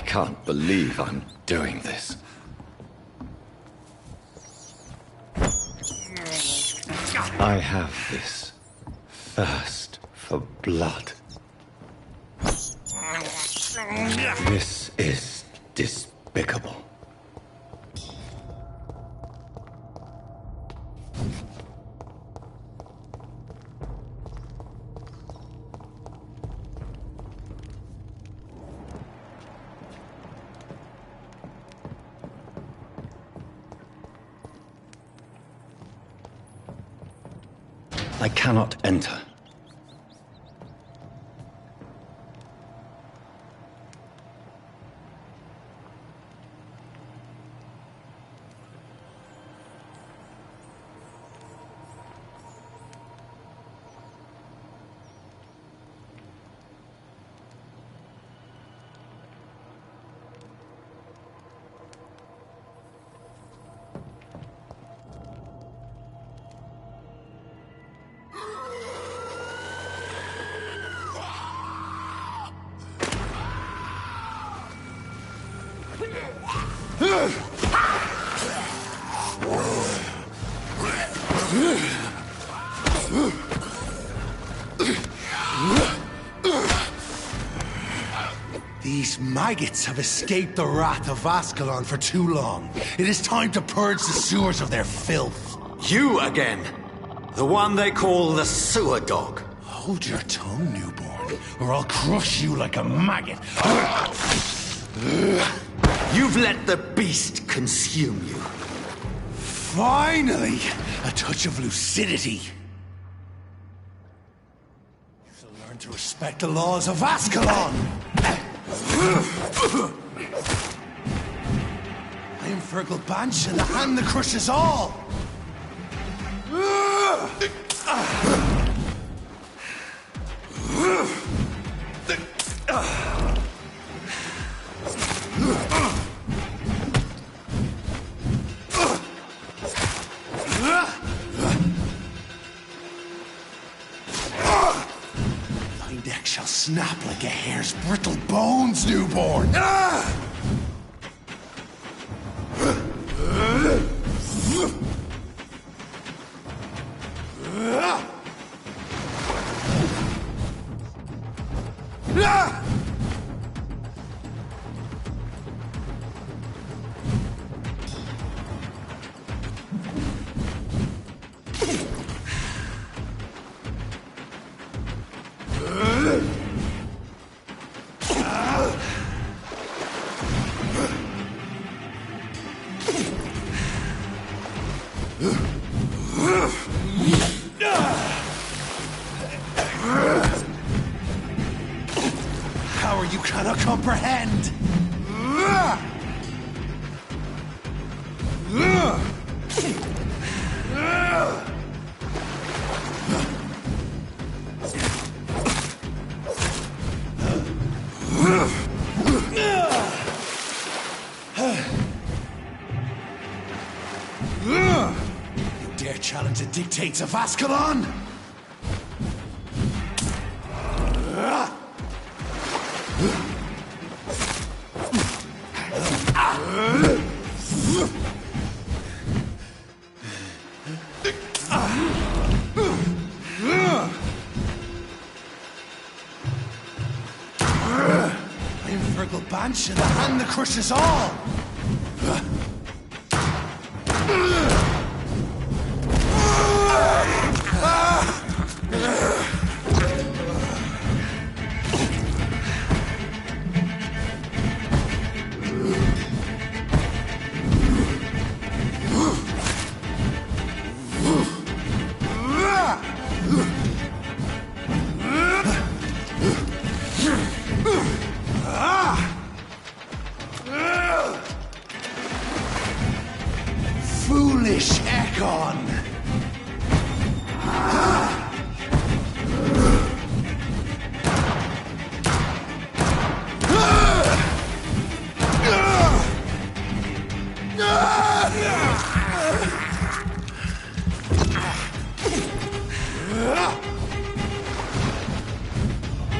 can't believe I'm doing this. I have this thirst for blood. This is despicable. I cannot enter. These maggots have escaped the wrath of Ascalon for too long. It is time to purge the sewers of their filth. You again! The one they call the sewer dog. Hold your tongue, newborn, or I'll crush you like a maggot. You've let the beast consume you. Finally! A touch of lucidity. You shall learn to respect the laws of Ascalon! I am Fergal Banch, and the hand that crushes all! Thy neck shall snap like a hare's brittle bones, newborn! Power you cannot comprehend! You dare challenge the dictates of Ascalon? I am Fergal Banch, and the hand that crushes all! Foolish Ekon!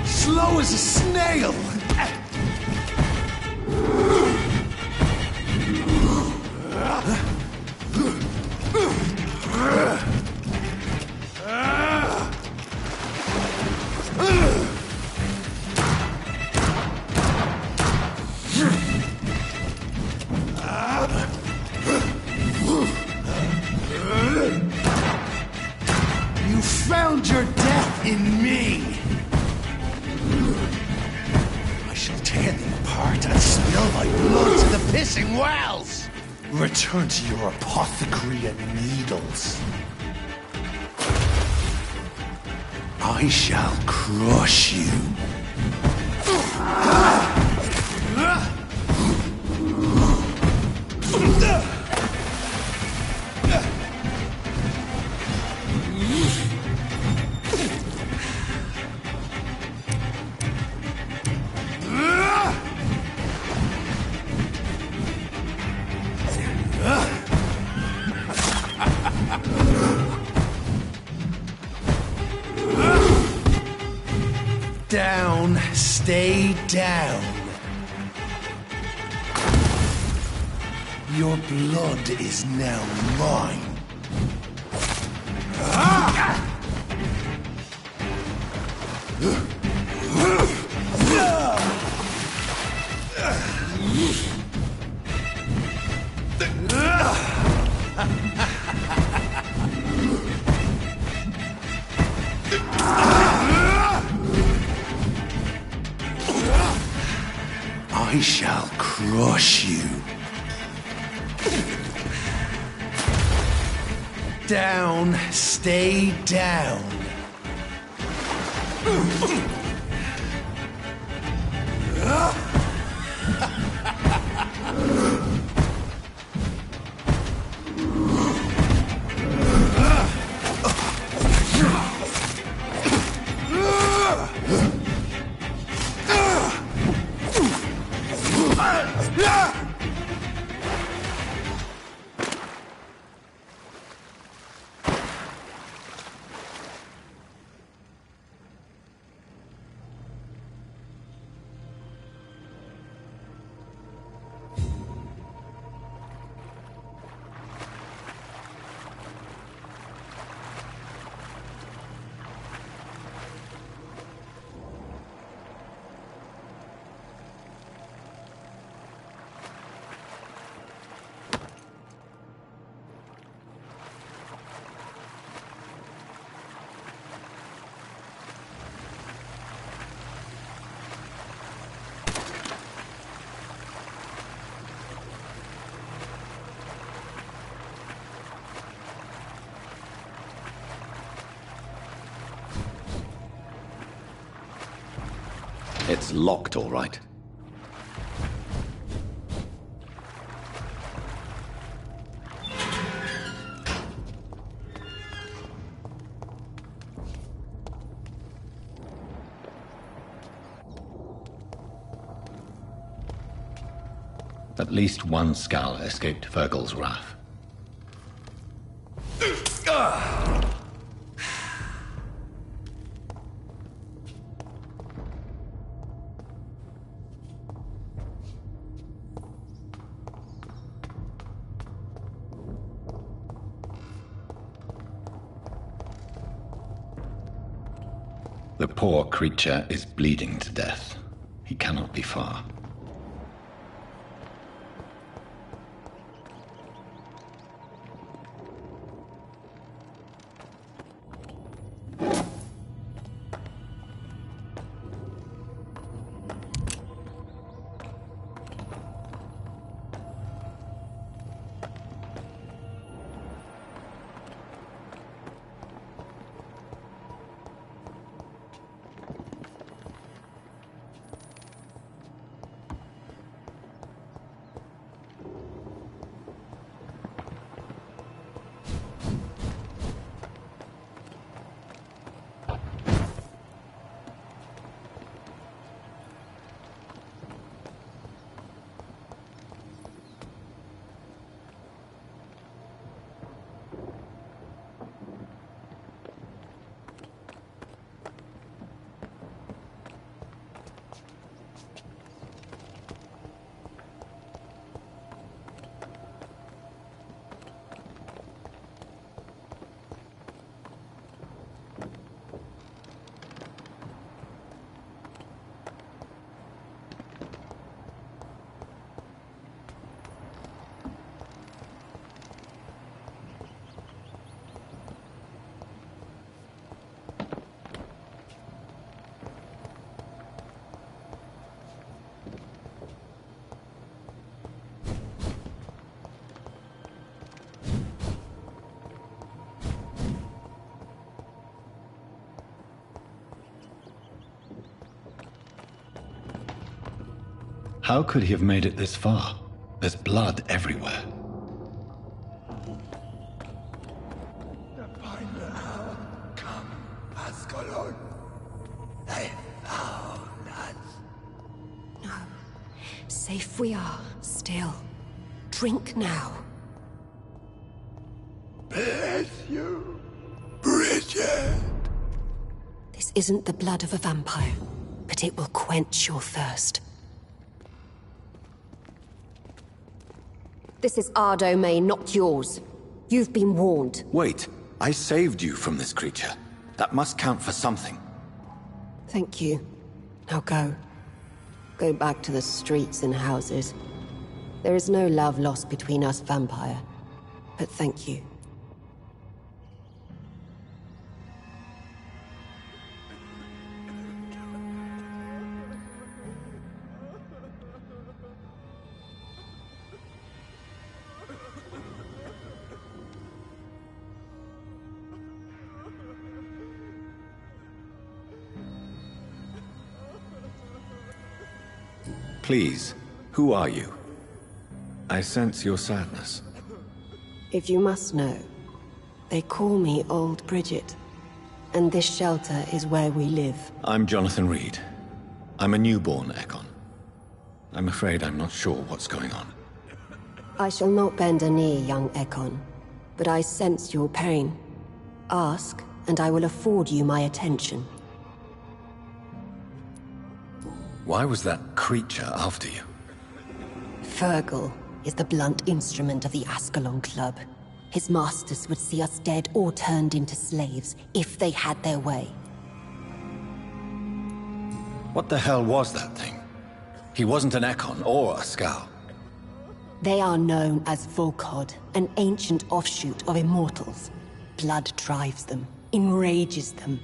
Slow as a snail! found your death in me! I shall tear thee apart and spill thy blood to the pissing wells! Return to your apothecary and needles. I shall crush you. Down, stay down. Your blood is now mine. I shall crush you. Down, stay down. It's locked, all right. At least one skull escaped Virgil's wrath. The poor creature is bleeding to death. He cannot be far. How could he have made it this far? There's blood everywhere. The final hour come, Ascalon. They found us. No. Safe we are, still. Drink now. Bless you, Bridget. This isn't the blood of a vampire, but it will quench your thirst. This is our domain, not yours. You've been warned. Wait, I saved you from this creature. That must count for something. Thank you. Now go. Go back to the streets and houses. There is no love lost between us, Vampire. But thank you. Please, who are you? I sense your sadness. If you must know, they call me Old Bridget. And this shelter is where we live. I'm Jonathan Reed. I'm a newborn Ekon. I'm afraid I'm not sure what's going on. I shall not bend a knee, young Ekon. But I sense your pain. Ask, and I will afford you my attention. Why was that creature after you? Fergal is the blunt instrument of the Ascalon Club. His masters would see us dead or turned into slaves, if they had their way. What the hell was that thing? He wasn't an Ekon or a Scowl. They are known as Volkod, an ancient offshoot of immortals. Blood drives them, enrages them.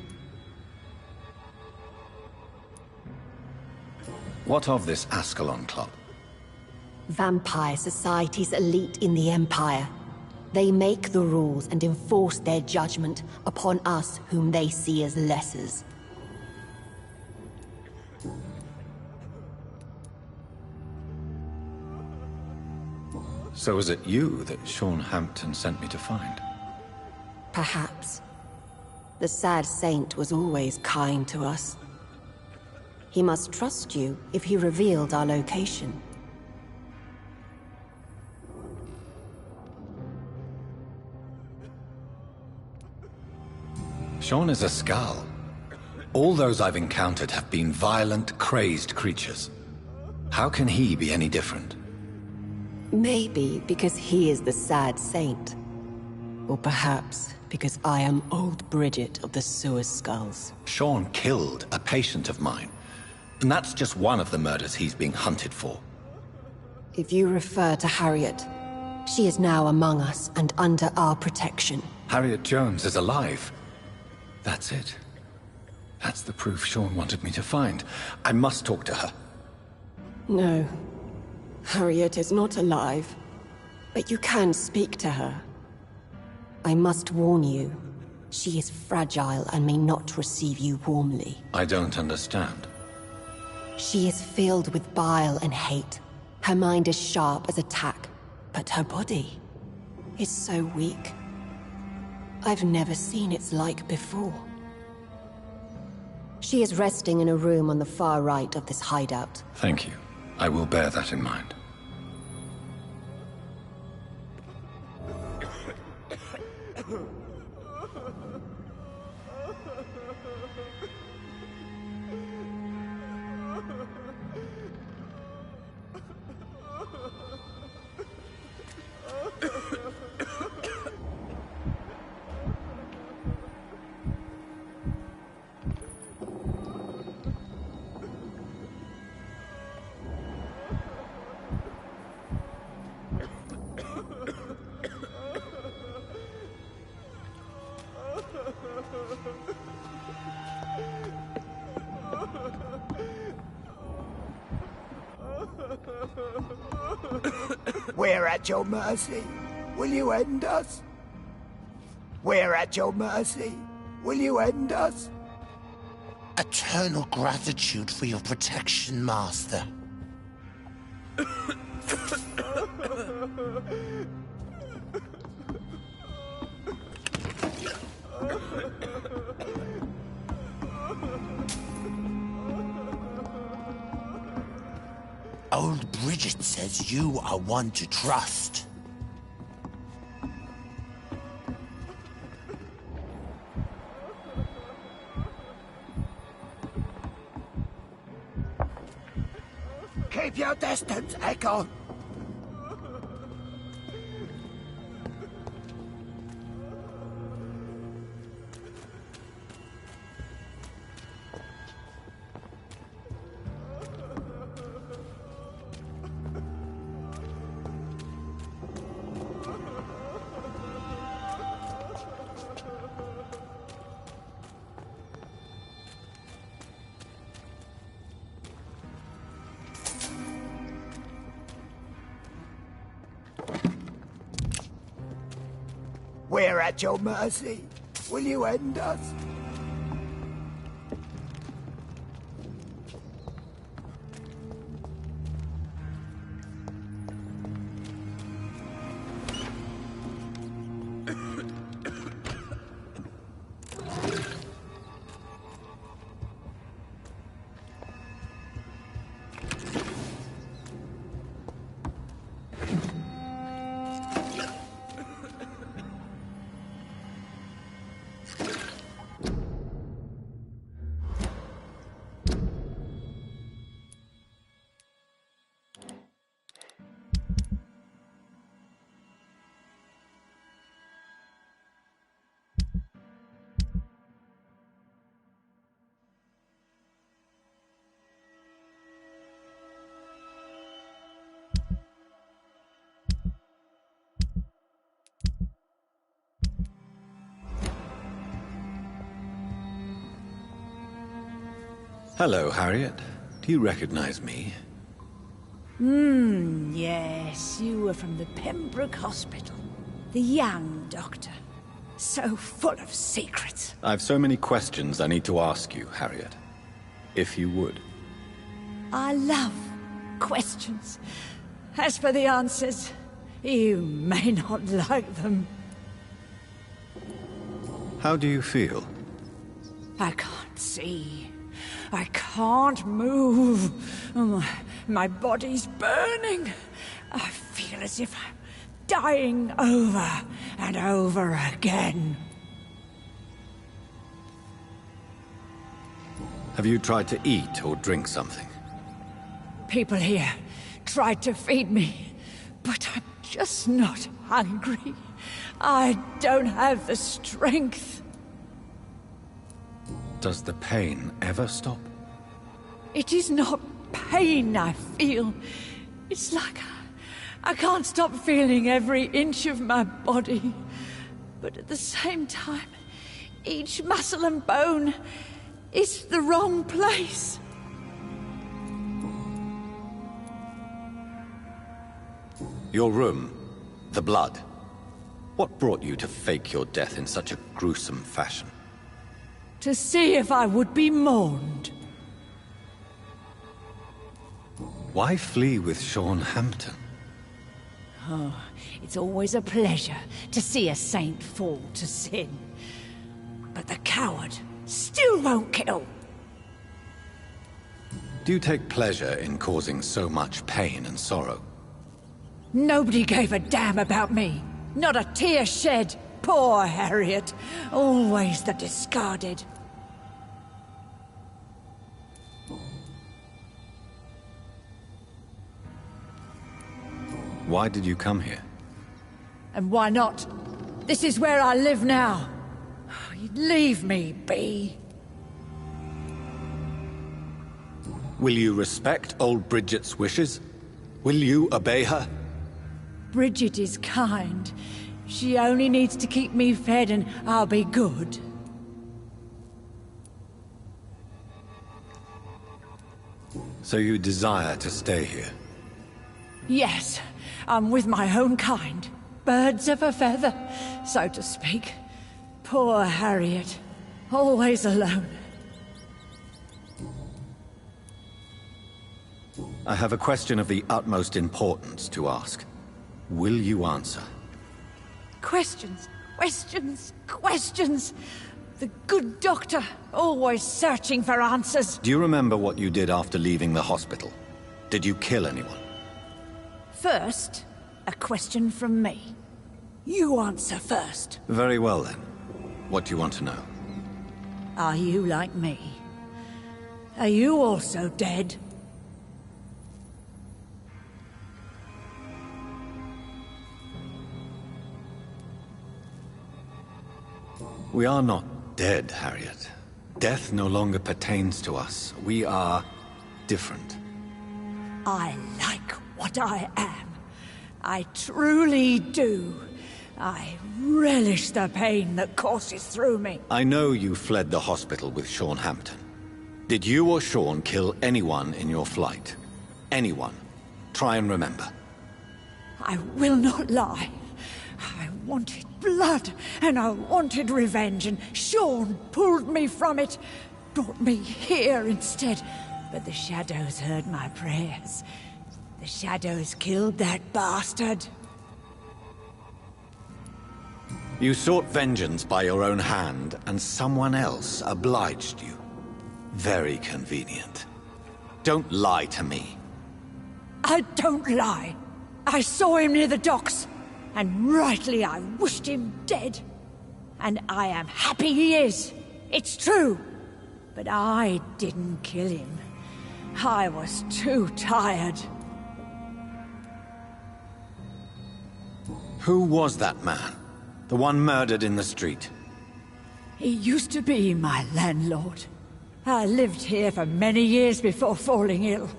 What of this Ascalon Club? Vampire Society's elite in the Empire. They make the rules and enforce their judgment upon us whom they see as lessers. So was it you that Sean Hampton sent me to find? Perhaps. The sad saint was always kind to us. He must trust you if he revealed our location. Sean is a Scowl. All those I've encountered have been violent, crazed creatures. How can he be any different? Maybe because he is the sad saint. Or perhaps because I am Old Bridget of the Sewer Skulls. Sean killed a patient of mine. And that's just one of the murders he's being hunted for. If you refer to Harriet, she is now among us and under our protection. Harriet Jones is alive. That's it. That's the proof Sean wanted me to find. I must talk to her. No. Harriet is not alive. But you can speak to her. I must warn you. She is fragile and may not receive you warmly. I don't understand. She is filled with bile and hate. Her mind is sharp as a tack, but her body is so weak. I've never seen its like before. She is resting in a room on the far right of this hideout. Thank you. I will bear that in mind. We're at your mercy. Will you end us? We're at your mercy. Will you end us? Eternal gratitude for your protection, Master. Old Bridget says you are one to trust. Keep your distance, Echo. We're at your mercy. Will you end us? Hello, Harriet. Do you recognize me? Yes, you were from the Pembroke Hospital. The young doctor. So full of secrets. I've so many questions I need to ask you, Harriet. If you would. I love questions. As for the answers, you may not like them. How do you feel? I can't see. I can't move. My body's burning. I feel as if I'm dying over and over again. Have you tried to eat or drink something? People here tried to feed me, but I'm just not hungry. I don't have the strength. Does the pain ever stop? It is not pain I feel. It's like I can't stop feeling every inch of my body. But at the same time, each muscle and bone is the wrong place. Your room, the blood. What brought you to fake your death in such a gruesome fashion? To see if I would be mourned. Why flee with Sean Hampton? Oh, it's always a pleasure to see a saint fall to sin. But the coward still won't kill. Do you take pleasure in causing so much pain and sorrow? Nobody gave a damn about me. Not a tear shed. Poor Harriet. Always the discarded. Why did you come here? And why not? This is where I live now. Leave me be. Will you respect old Bridget's wishes? Will you obey her? Bridget is kind. She only needs to keep me fed and I'll be good. So you desire to stay here? Yes, I'm with my own kind. Birds of a feather, so to speak. Poor Harriet. Always alone. I have a question of the utmost importance to ask. Will you answer? Questions, questions, questions. The good doctor, always searching for answers. Do you remember what you did after leaving the hospital? Did you kill anyone? First, a question from me. You answer first. Very well then. What do you want to know? Are you like me? Are you also dead? We are not dead, Harriet. Death no longer pertains to us. We are different. I like what I am. I truly do. I relish the pain that courses through me. I know you fled the hospital with Sean Hampton. Did you or Sean kill anyone in your flight? Anyone? Try and remember. I will not lie. I wanted blood, and I wanted revenge, and Sean pulled me from it, brought me here instead. But the shadows heard my prayers. The shadows killed that bastard. You sought vengeance by your own hand, and someone else obliged you. Very convenient. Don't lie to me. I don't lie. I saw him near the docks, and rightly I wished him dead. And I am happy he is. It's true. But I didn't kill him. I was too tired. Who was that man? The one murdered in the street? He used to be my landlord. I lived here for many years before falling ill.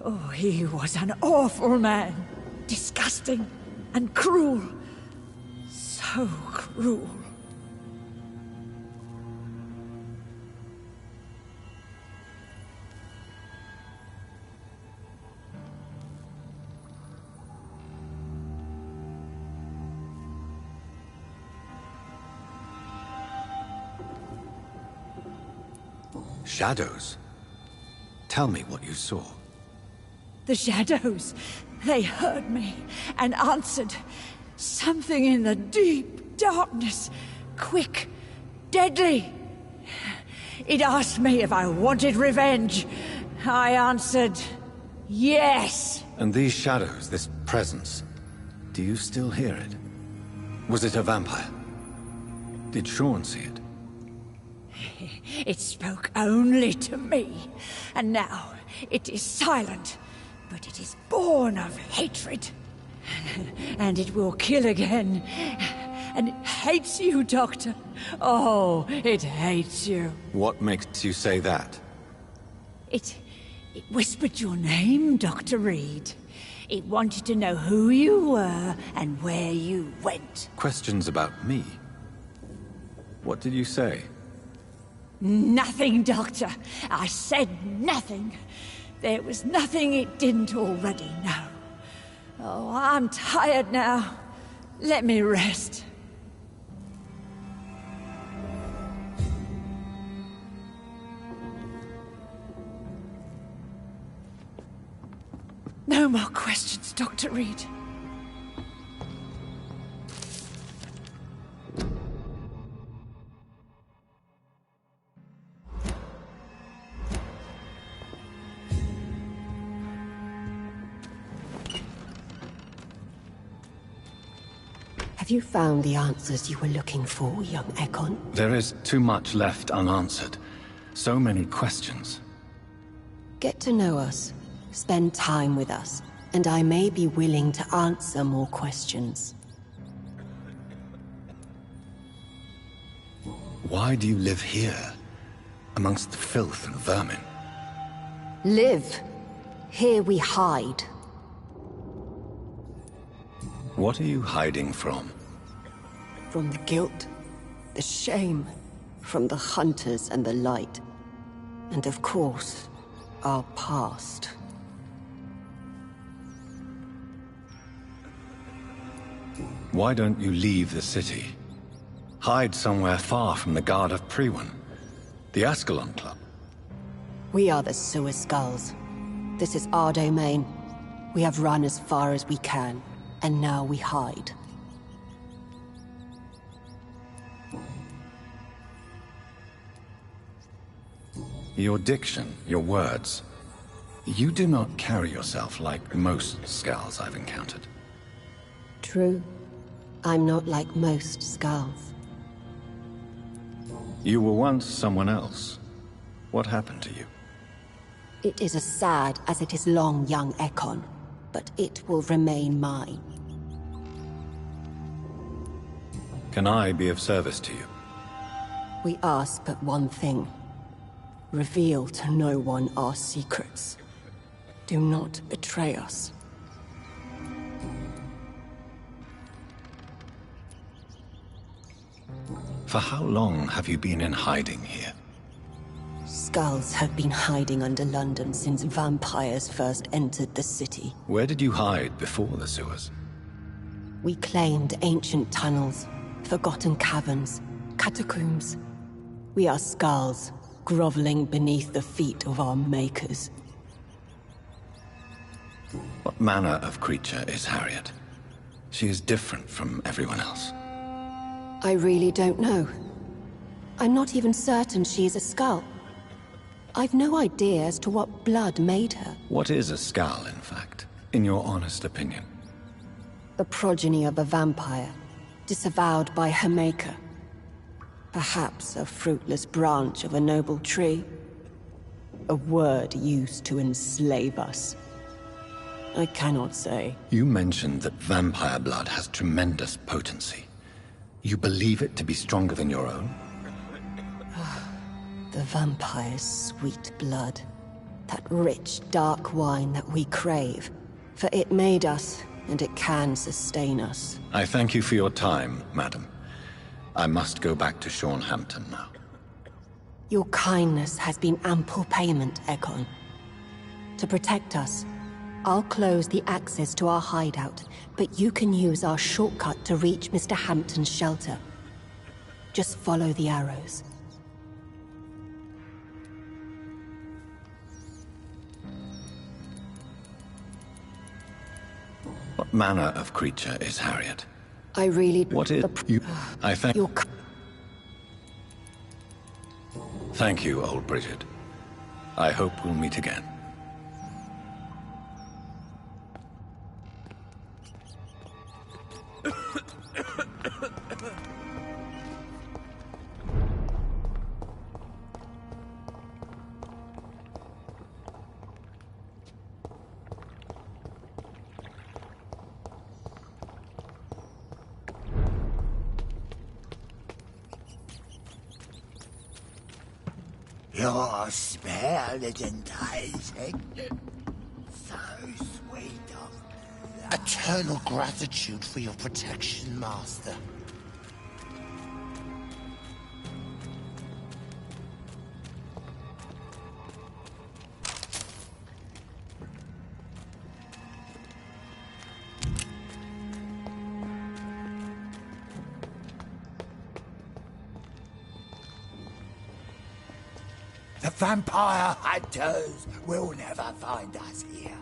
Oh, he was an awful man. Disgusting and cruel. So cruel. Shadows? Tell me what you saw. The shadows, they heard me and answered. Something in the deep darkness, quick, deadly. It asked me if I wanted revenge. I answered, yes. And these shadows, this presence, do you still hear it? Was it a vampire? Did Sean see it? It spoke only to me, and now it is silent, but it is born of hatred. And it will kill again. And it hates you, Doctor. Oh, it hates you. What makes you say that? It whispered your name, Dr. Reed. It wanted to know who you were and where you went. Questions about me? What did you say? Nothing, Doctor. I said nothing. There was nothing it didn't already know. Oh, I'm tired now. Let me rest. No more questions, Dr. Reed. Have you found the answers you were looking for, young Ekon? There is too much left unanswered. So many questions. Get to know us. Spend time with us. And I may be willing to answer more questions. Why do you live here? Amongst the filth and vermin? Live. Here we hide. What are you hiding from? From the guilt, the shame, from the hunters and the light. And of course, our past. Why don't you leave the city? Hide somewhere far from the Guard of Priwen, the Ascalon Club. We are the Sewer Skulls. This is our domain. We have run as far as we can, and now we hide. Your diction, your words. You do not carry yourself like most Skulls I've encountered. True. I'm not like most Skulls. You were once someone else. What happened to you? It is as sad as it is long, young Ekon, but it will remain mine. Can I be of service to you? We ask but one thing. Reveal to no one our secrets. Do not betray us. For how long have you been in hiding here? Skulls have been hiding under London since vampires first entered the city. Where did you hide before the sewers? We claimed ancient tunnels, forgotten caverns, catacombs. We are Skulls, groveling beneath the feet of our makers. What manner of creature is Harriet? She is different from everyone else. I really don't know. I'm not even certain she is a Skull. I've no idea as to what blood made her. What is a Skull, in fact, in your honest opinion? The progeny of a vampire, disavowed by her maker. Perhaps a fruitless branch of a noble tree. A word used to enslave us. I cannot say. You mentioned that vampire blood has tremendous potency. You believe it to be stronger than your own? The vampire's sweet blood. That rich, dark wine that we crave. For it made us, and it can sustain us. I thank you for your time, madam. I must go back to Hampton now. Your kindness has been ample payment, Ekon. To protect us, I'll close the access to our hideout, but you can use our shortcut to reach Mr. Hampton's shelter. Just follow the arrows. What manner of creature is Harriet? I really... What is... you... I thank... Your... Thank you, old Bridget. I hope we'll meet again. Your spell is enticing. So sweet of blood. Eternal gratitude for your protection, Master. The vampire hunters will never find us here.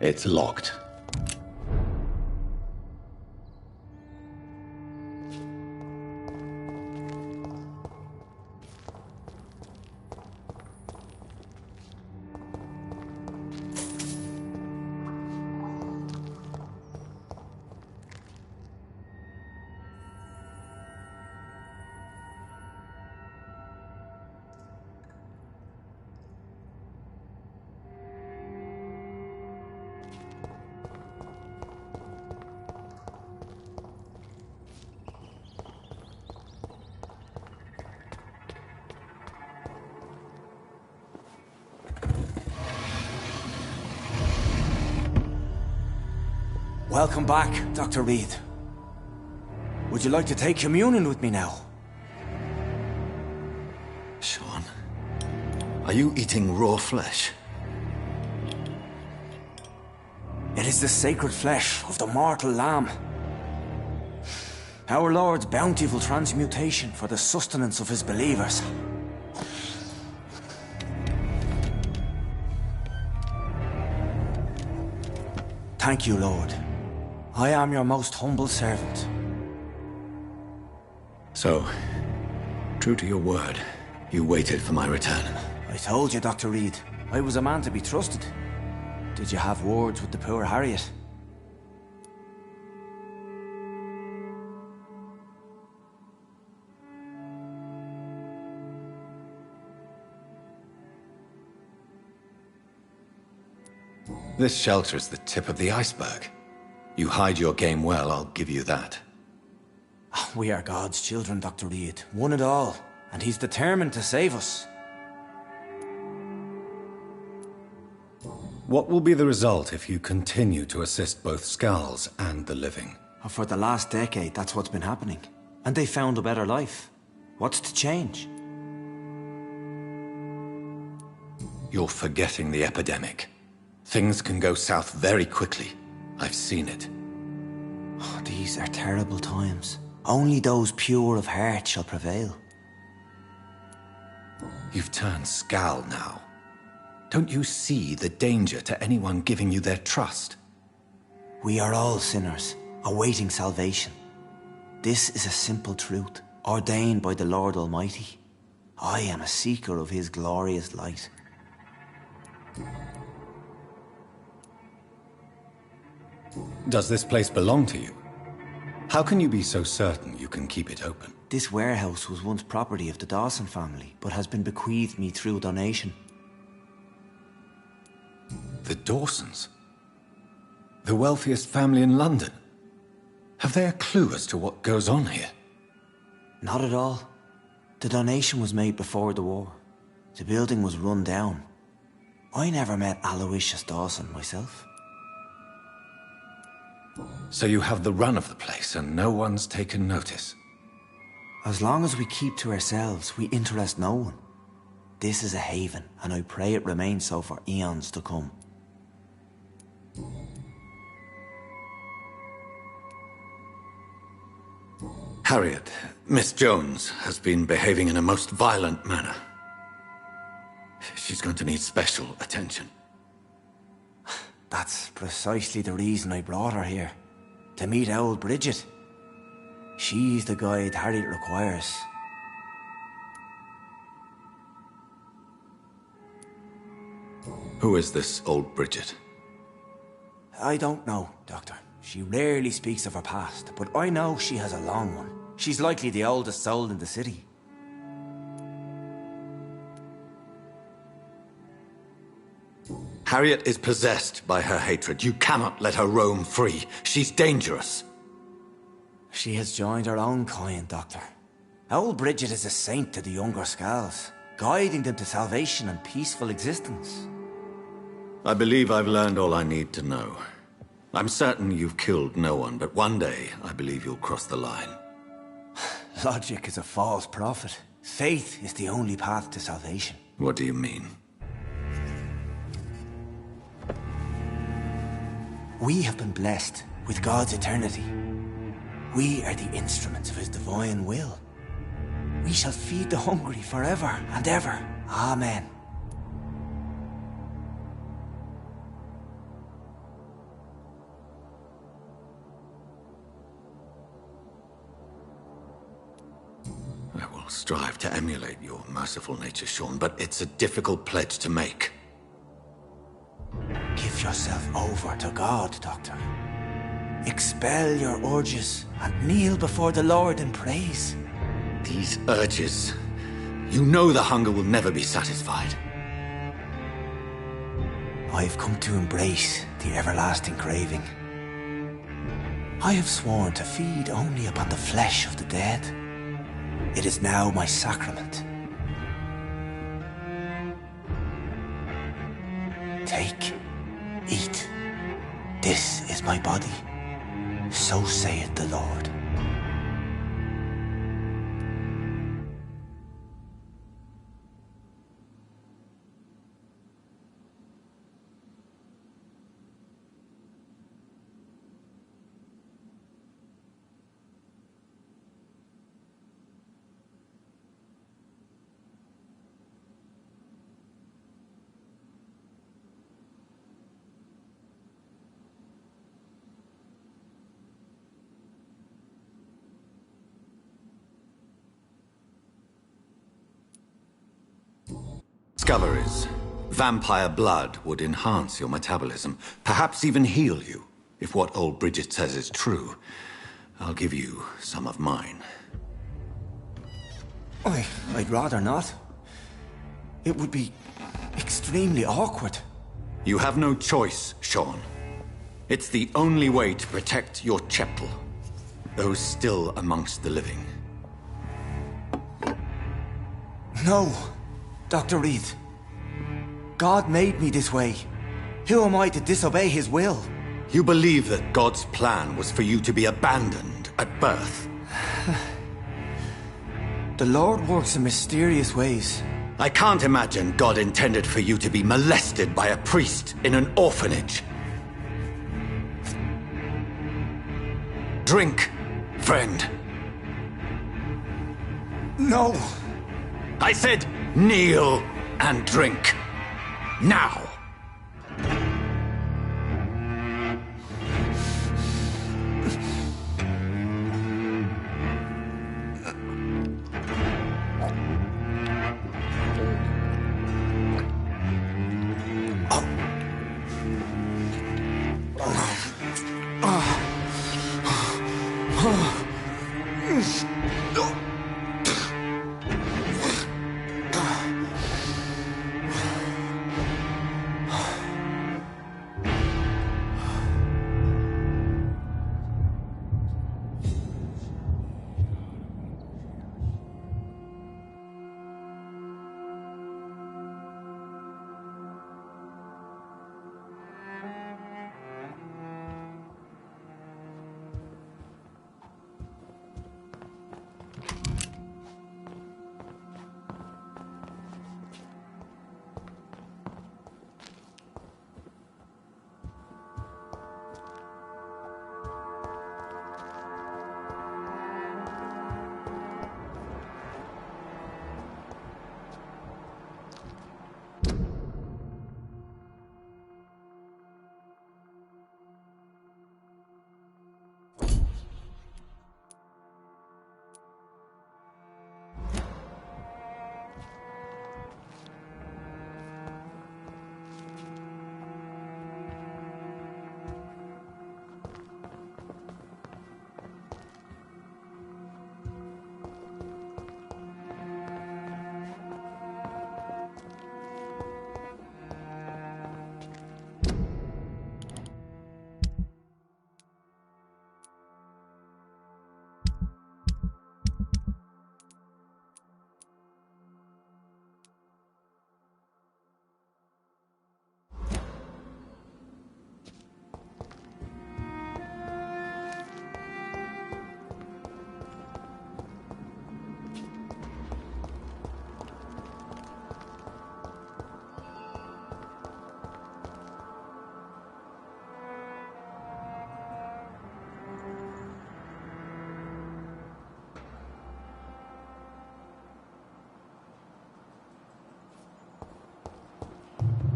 It's locked. Welcome back, Dr. Reed. Would you like to take communion with me now? Sean, are you eating raw flesh? It is the sacred flesh of the mortal lamb. Our Lord's bountiful transmutation for the sustenance of his believers. Thank you, Lord. I am your most humble servant. So, true to your word, you waited for my return. I told you, Dr. Reed, I was a man to be trusted. Did you have words with the poor Harriet? This shelter is the tip of the iceberg. You hide your game well, I'll give you that. We are God's children, Dr. Reed, one and all, and he's determined to save us. What will be the result if you continue to assist both Skulls and the living? For the last decade, that's what's been happening. And they found a better life. What's to change? You're forgetting the epidemic. Things can go south very quickly. I've seen it. Oh, these are terrible times. Only those pure of heart shall prevail. You've turned Skal now. Don't you see the danger to anyone giving you their trust? We are all sinners, awaiting salvation. This is a simple truth, ordained by the Lord Almighty. I am a seeker of his glorious light. Does this place belong to you? How can you be so certain you can keep it open? This warehouse was once property of the Dawson family, but has been bequeathed me through donation. The Dawsons? The wealthiest family in London? Have they a clue as to what goes on here? Not at all. The donation was made before the war. The building was run down. I never met Aloysius Dawson myself. So you have the run of the place and no one's taken notice? As long as we keep to ourselves, we interest no one. This is a haven, and I pray it remains so for eons to come. Harriet, Miss Jones, has been behaving in a most violent manner. She's going to need special attention. That's precisely the reason I brought her here. To meet old Bridget. She's the guide Harriet requires. Who is this old Bridget? I don't know, Doctor. She rarely speaks of her past, but I know she has a long one. She's likely the oldest soul in the city. Harriet is possessed by her hatred. You cannot let her roam free. She's dangerous. She has joined her own kind, Doctor. Old Bridget is a saint to the younger Skulls, guiding them to salvation and peaceful existence. I believe I've learned all I need to know. I'm certain you've killed no one, but one day I believe you'll cross the line. Logic is a false prophet. Faith is the only path to salvation. What do you mean? We have been blessed with God's eternity. We are the instruments of his divine will. We shall feed the hungry forever and ever. Amen. I'll strive to emulate your merciful nature, Sean, but it's a difficult pledge to make. Give yourself over to God, Doctor. Expel your urges and kneel before the Lord in praise. These urges... You know the hunger will never be satisfied. I've come to embrace the everlasting craving. I have sworn to feed only upon the flesh of the dead. It is now my sacrament. Take, eat. This is my body. So saith the Lord. Discoveries. Vampire blood would enhance your metabolism, perhaps even heal you. If what old Bridget says is true, I'll give you some of mine. I'd rather not. It would be extremely awkward. You have no choice, Sean. It's the only way to protect your cheptel, those still amongst the living. No, Dr. Reed. God made me this way. Who am I to disobey his will? You believe that God's plan was for you to be abandoned at birth? The Lord works in mysterious ways. I can't imagine God intended for you to be molested by a priest in an orphanage. Drink, friend. No! I said kneel and drink. Now!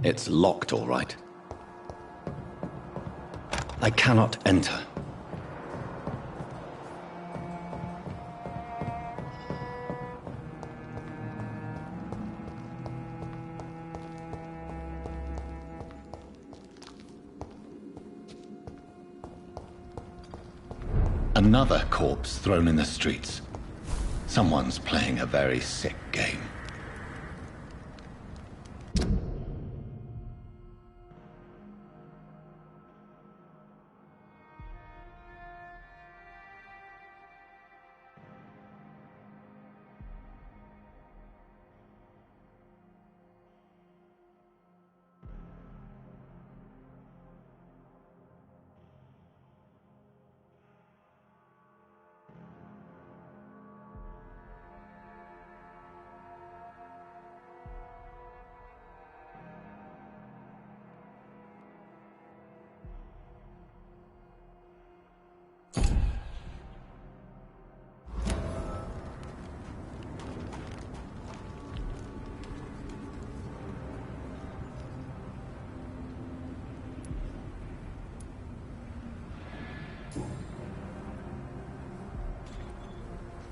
It's locked, all right. I cannot enter. Another corpse thrown in the streets. Someone's playing a very sick game.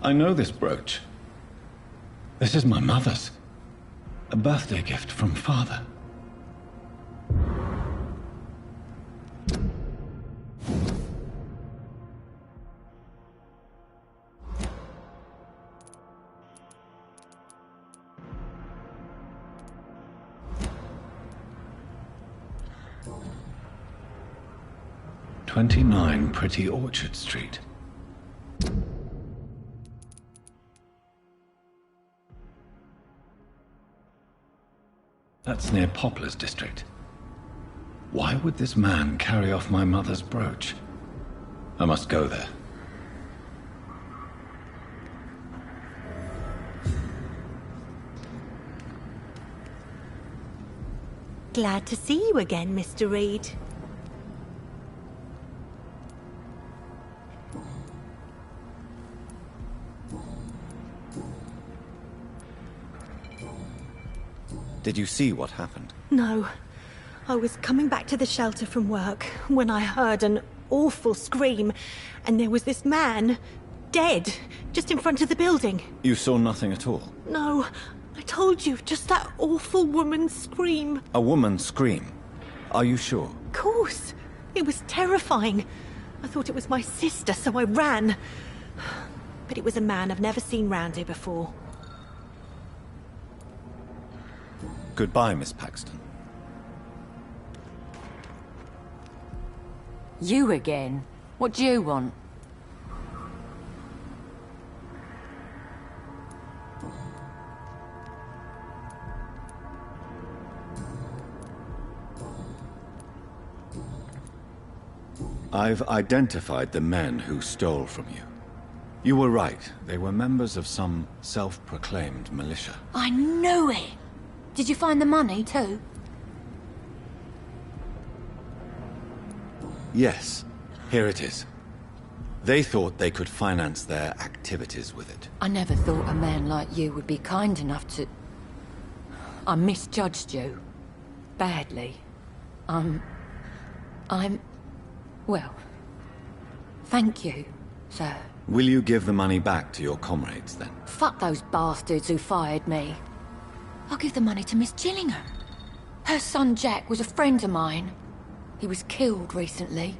I know this brooch. This is my mother's. A birthday gift from father. "29 Pretty Orchard Street." That's near Poplar's district. Why would this man carry off my mother's brooch? I must go there. Glad to see you again, Mr. Reed. Did you see what happened? No. I was coming back to the shelter from work when I heard an awful scream, and there was this man, dead, just in front of the building. You saw nothing at all? No. I told you, just that awful woman's scream. A woman scream? Are you sure? Of course. It was terrifying. I thought it was my sister, so I ran. But it was a man I've never seen round here before. Goodbye, Miss Paxton. You again? What do you want? I've identified the men who stole from you. You were right. They were members of some self-proclaimed militia. I knew it! Did you find the money, too? Yes. Here it is. They thought they could finance their activities with it. I never thought a man like you would be kind enough to... I misjudged you. Badly. Well... Thank you, sir. Will you give the money back to your comrades, then? Fuck those bastards who fired me. I'll give the money to Miss Gillingham. Her son Jack was a friend of mine. He was killed recently.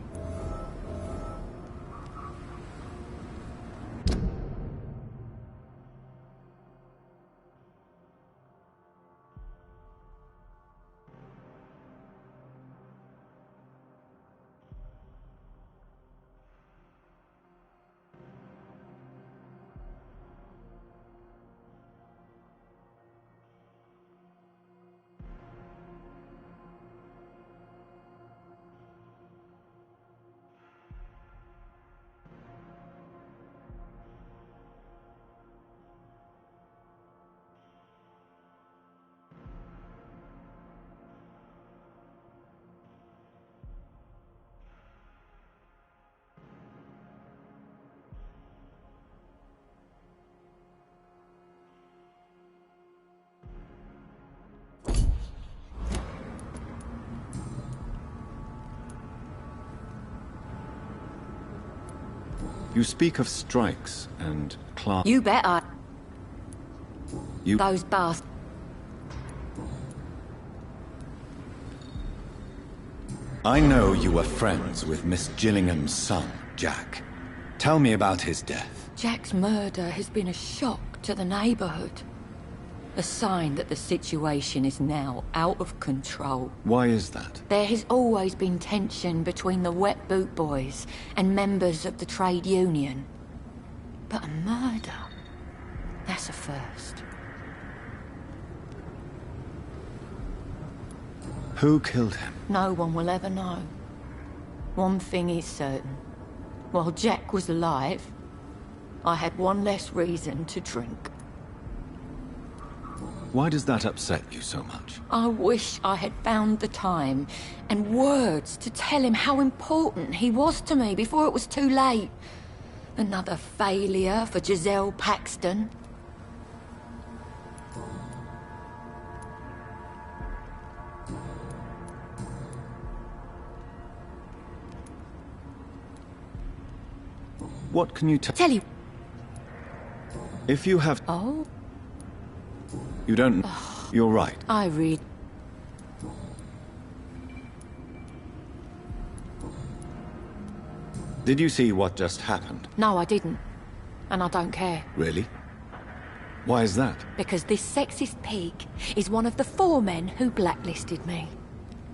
You speak of strikes and class... You bet I... You... Those bastards... I know you were friends with Miss Gillingham's son, Jack. Tell me about his death. Jack's murder has been a shock to the neighborhood. A sign that the situation is now out of control. Why is that? There has always been tension between the Wet Boot Boys and members of the trade union. But a murder? That's a first. Who killed him? No one will ever know. One thing is certain. While Jack was alive, I had one less reason to drink. Why does that upset you so much? I wish I had found the time and words to tell him how important he was to me before it was too late. Another failure for Giselle Paxton. What can you tell you? If you have... Oh? You don't... You're right. I read... Did you see what just happened? No, I didn't. And I don't care. Really? Why is that? Because this sexist pig is one of the 4 men who blacklisted me.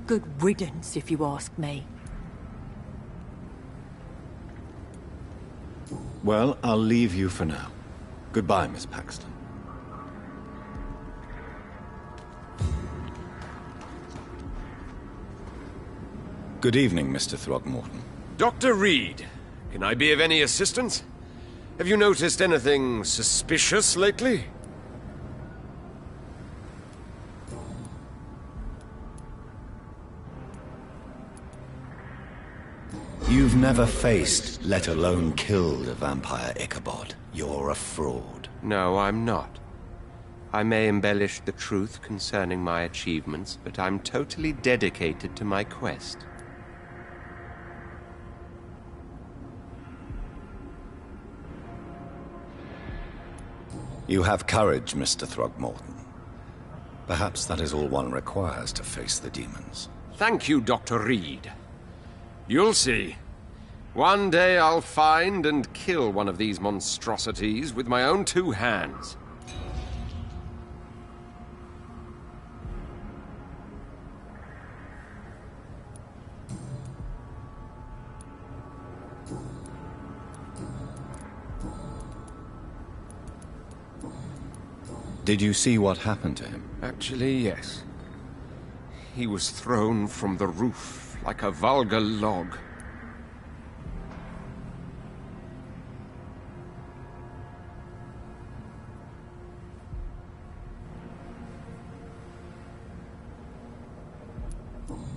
Good riddance, if you ask me. Well, I'll leave you for now. Goodbye, Miss Paxton. Good evening, Mr. Throgmorton. Dr. Reed, can I be of any assistance? Have you noticed anything suspicious lately? You've never faced, let alone killed, a vampire Ichabod. You're a fraud. No, I'm not. I may embellish the truth concerning my achievements, but I'm totally dedicated to my quest. You have courage, Mr. Throgmorton. Perhaps that is all one requires to face the demons. Thank you, Dr. Reed. You'll see. One day I'll find and kill one of these monstrosities with my own 2 hands. Did you see what happened to him? Actually, yes. He was thrown from the roof like a vulgar log.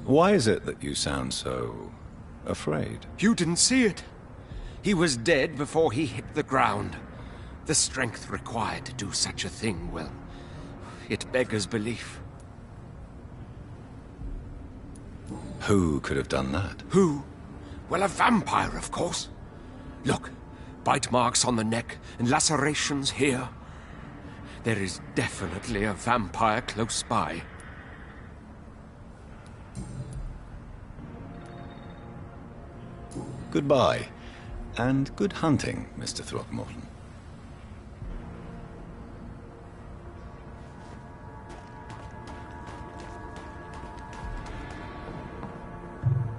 Why is it that you sound so... afraid? You didn't see it. He was dead before he hit the ground. The strength required to do such a thing, well, it beggars belief. Who could have done that? Who? Well, a vampire, of course. Look, bite marks on the neck and lacerations here. There is definitely a vampire close by. Goodbye, and good hunting, Mr. Throgmorton.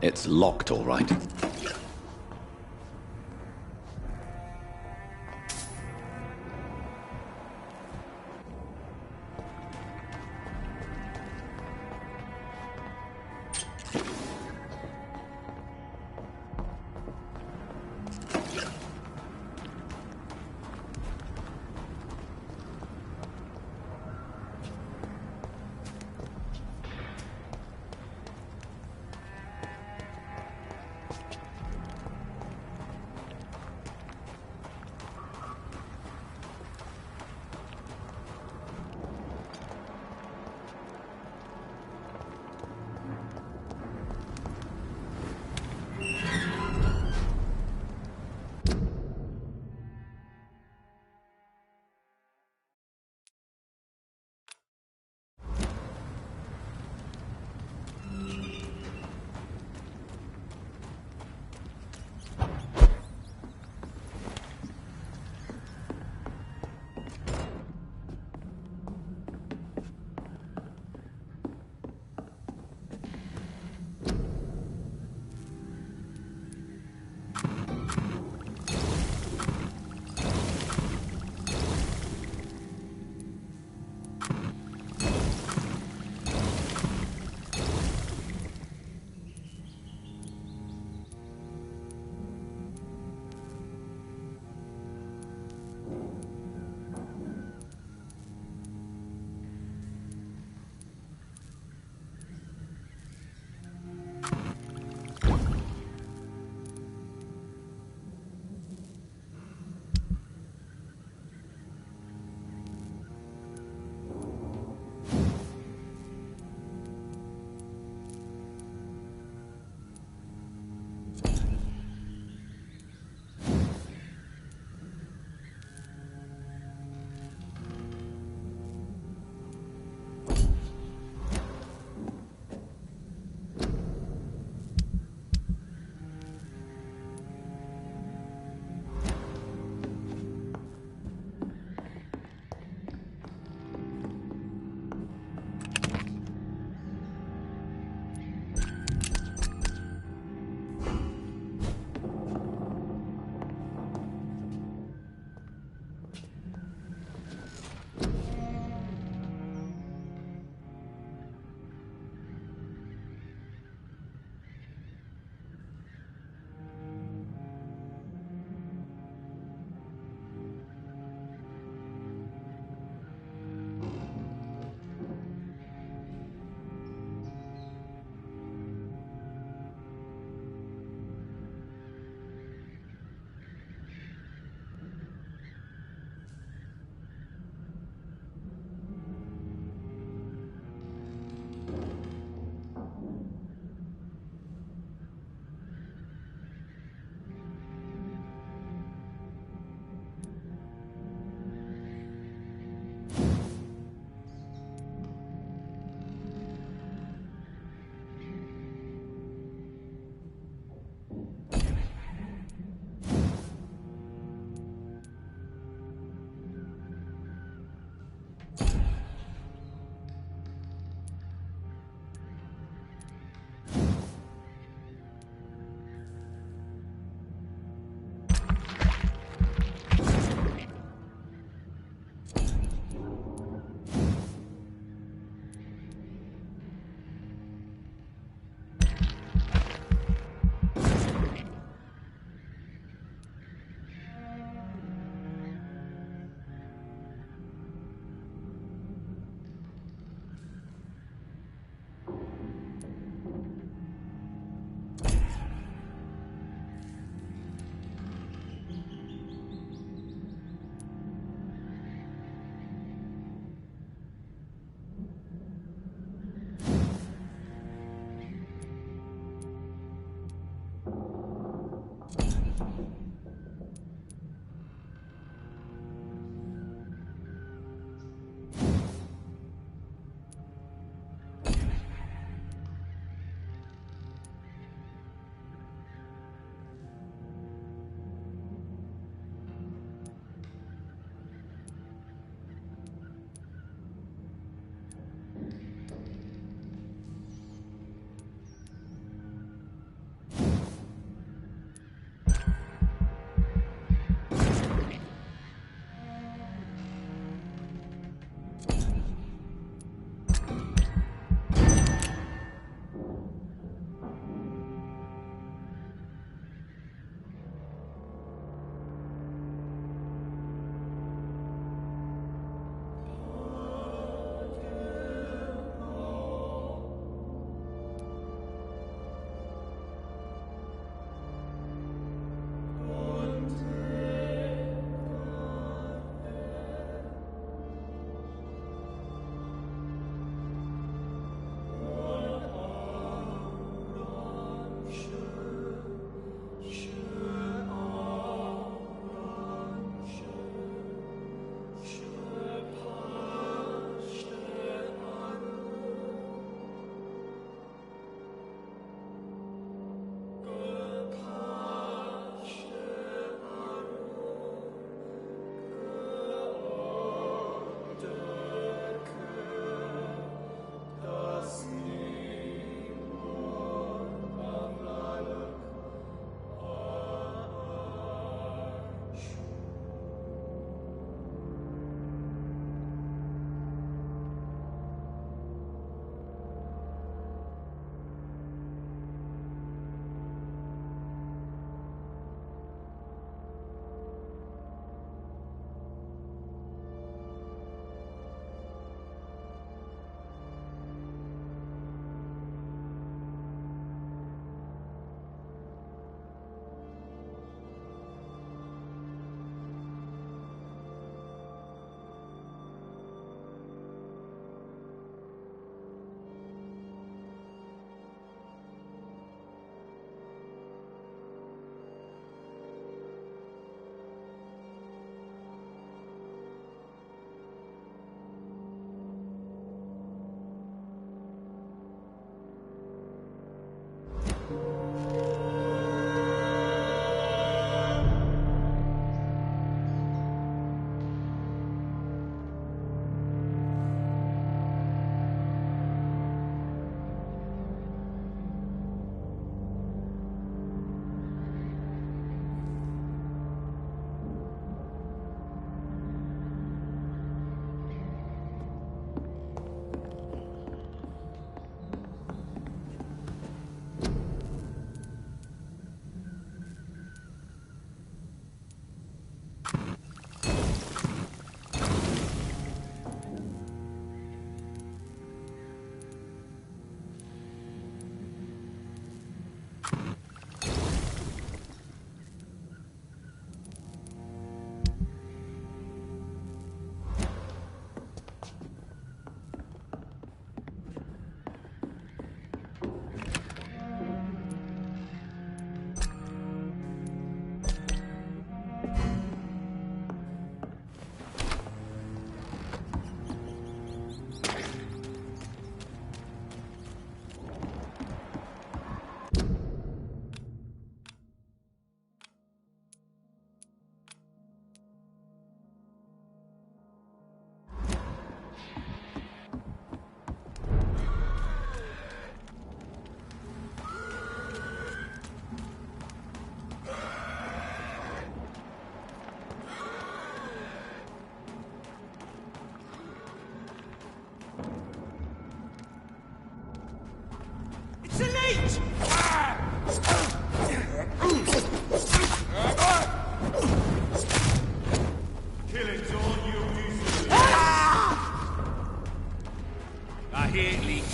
It's locked, all right.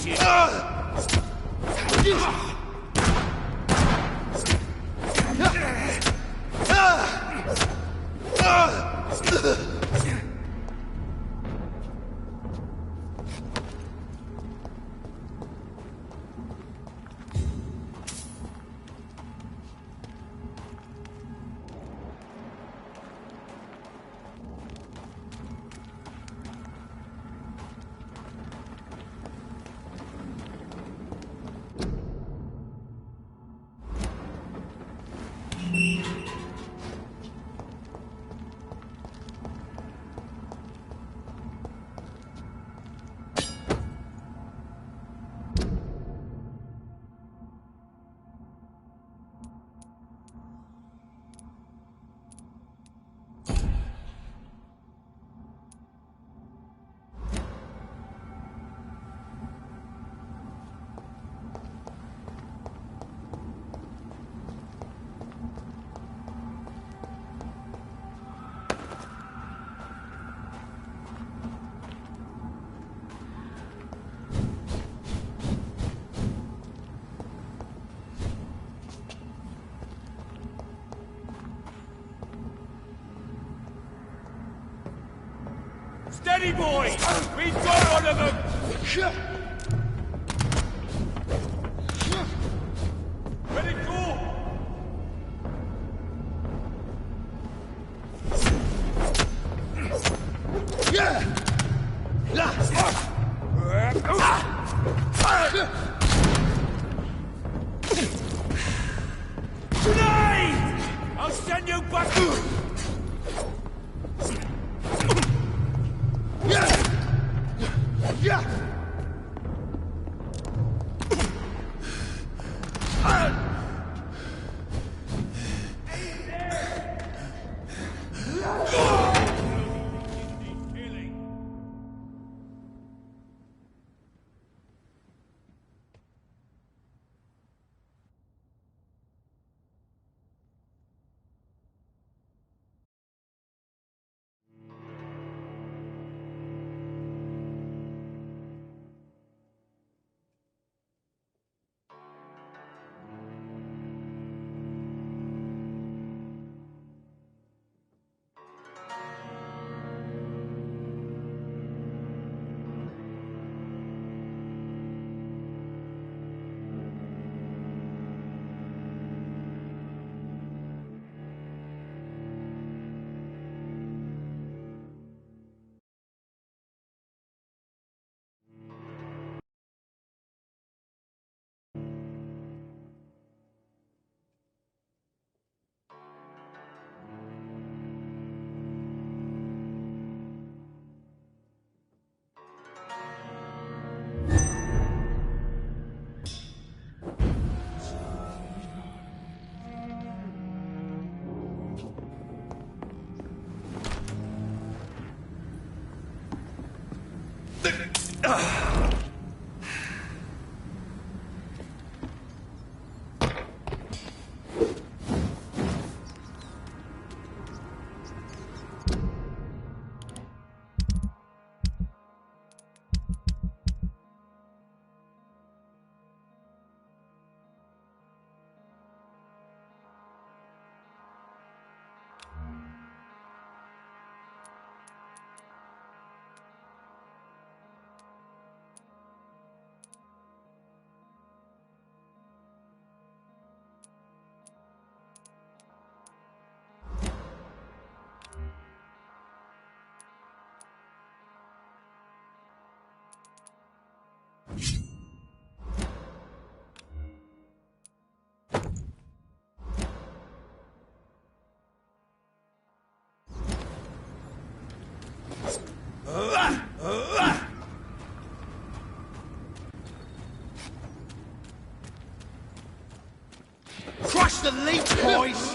shit. Steady, boy! We've got one of them! Ready, go! Grenade! I'll send you back! Crush the leech, boys!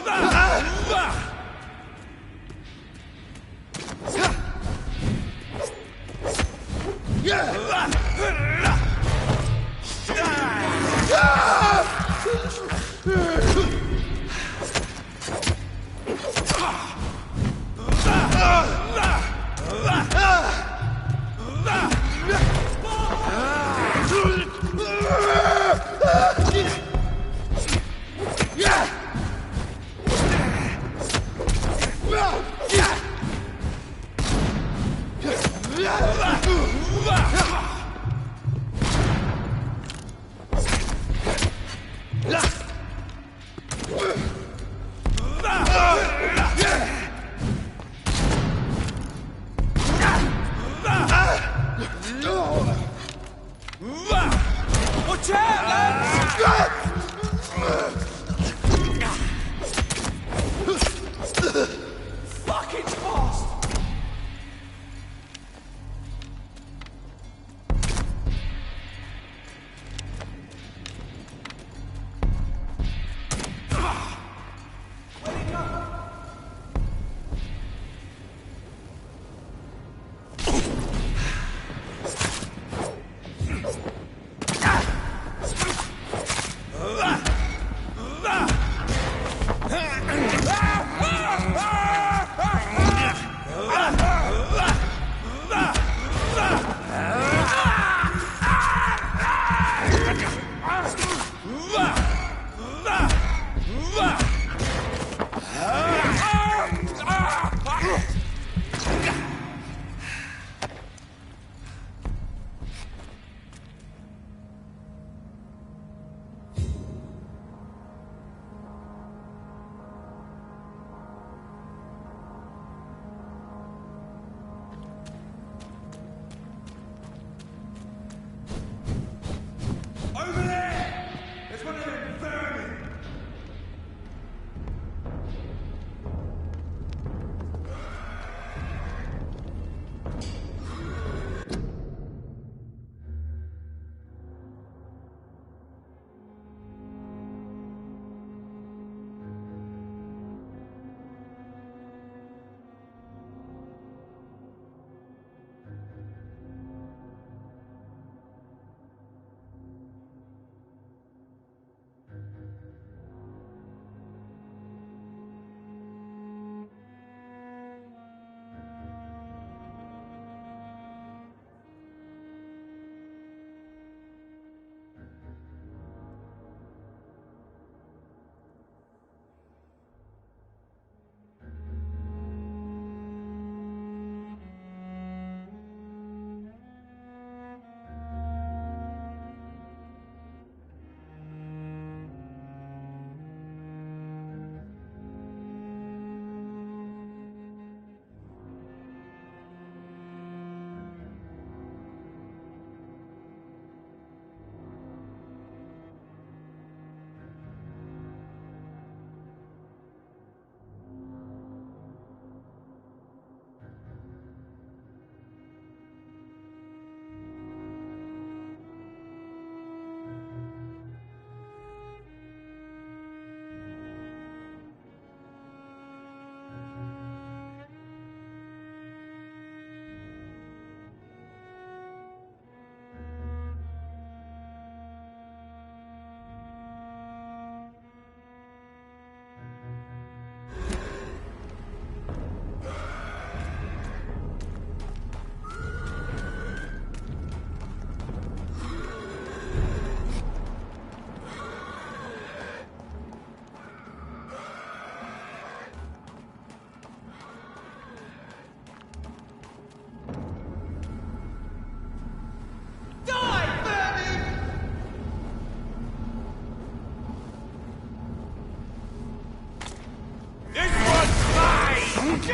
I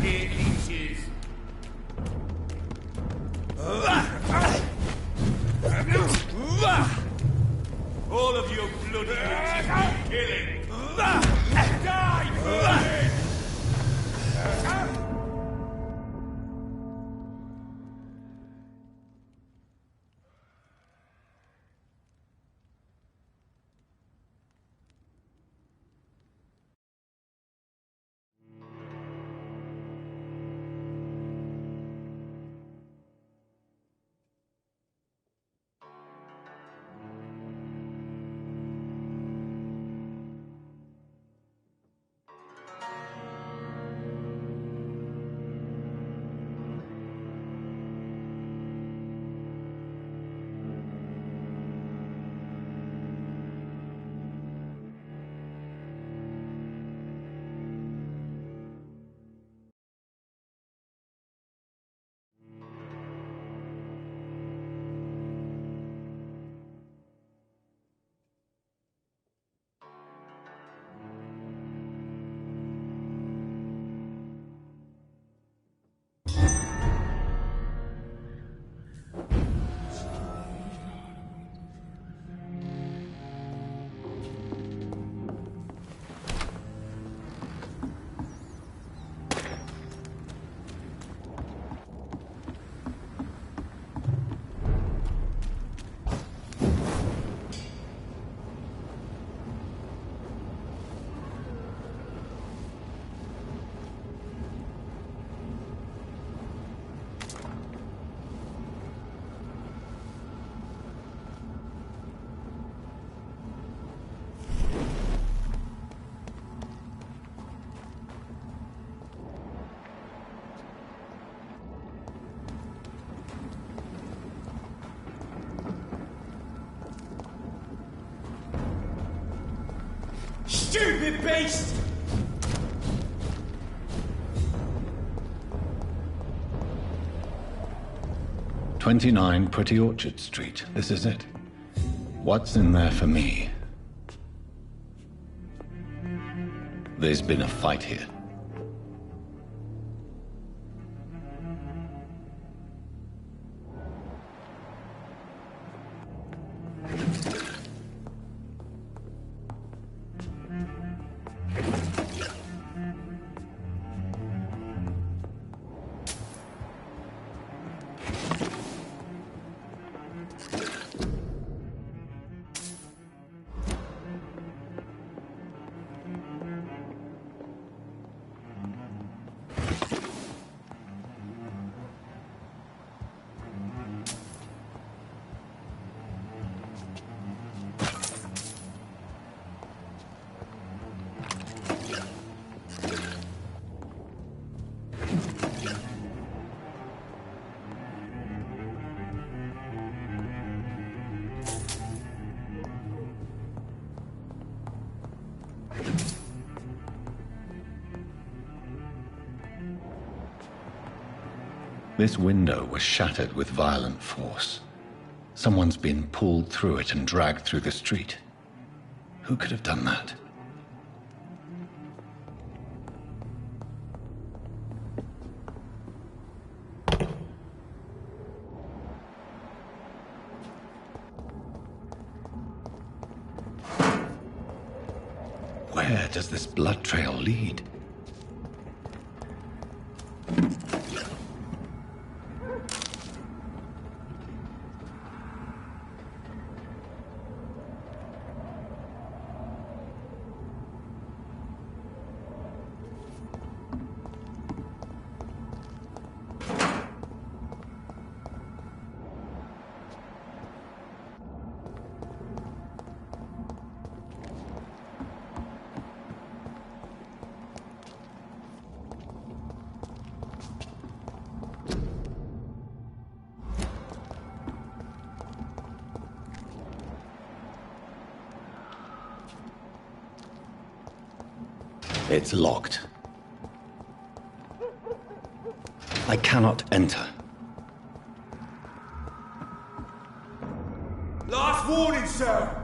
hear leeches. All of your bloody leeches need killing. Die, blood! Stupid beast! "29 Pretty Orchard Street. This is it. What's in there for me?" There's been a fight here. This window was shattered with violent force. Someone's been pulled through it and dragged through the street. Who could have done that? Where does this blood trail lead? It's locked. I cannot enter. Last warning, sir!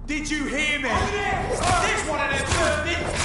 Did you hear me? This one of them birthdays!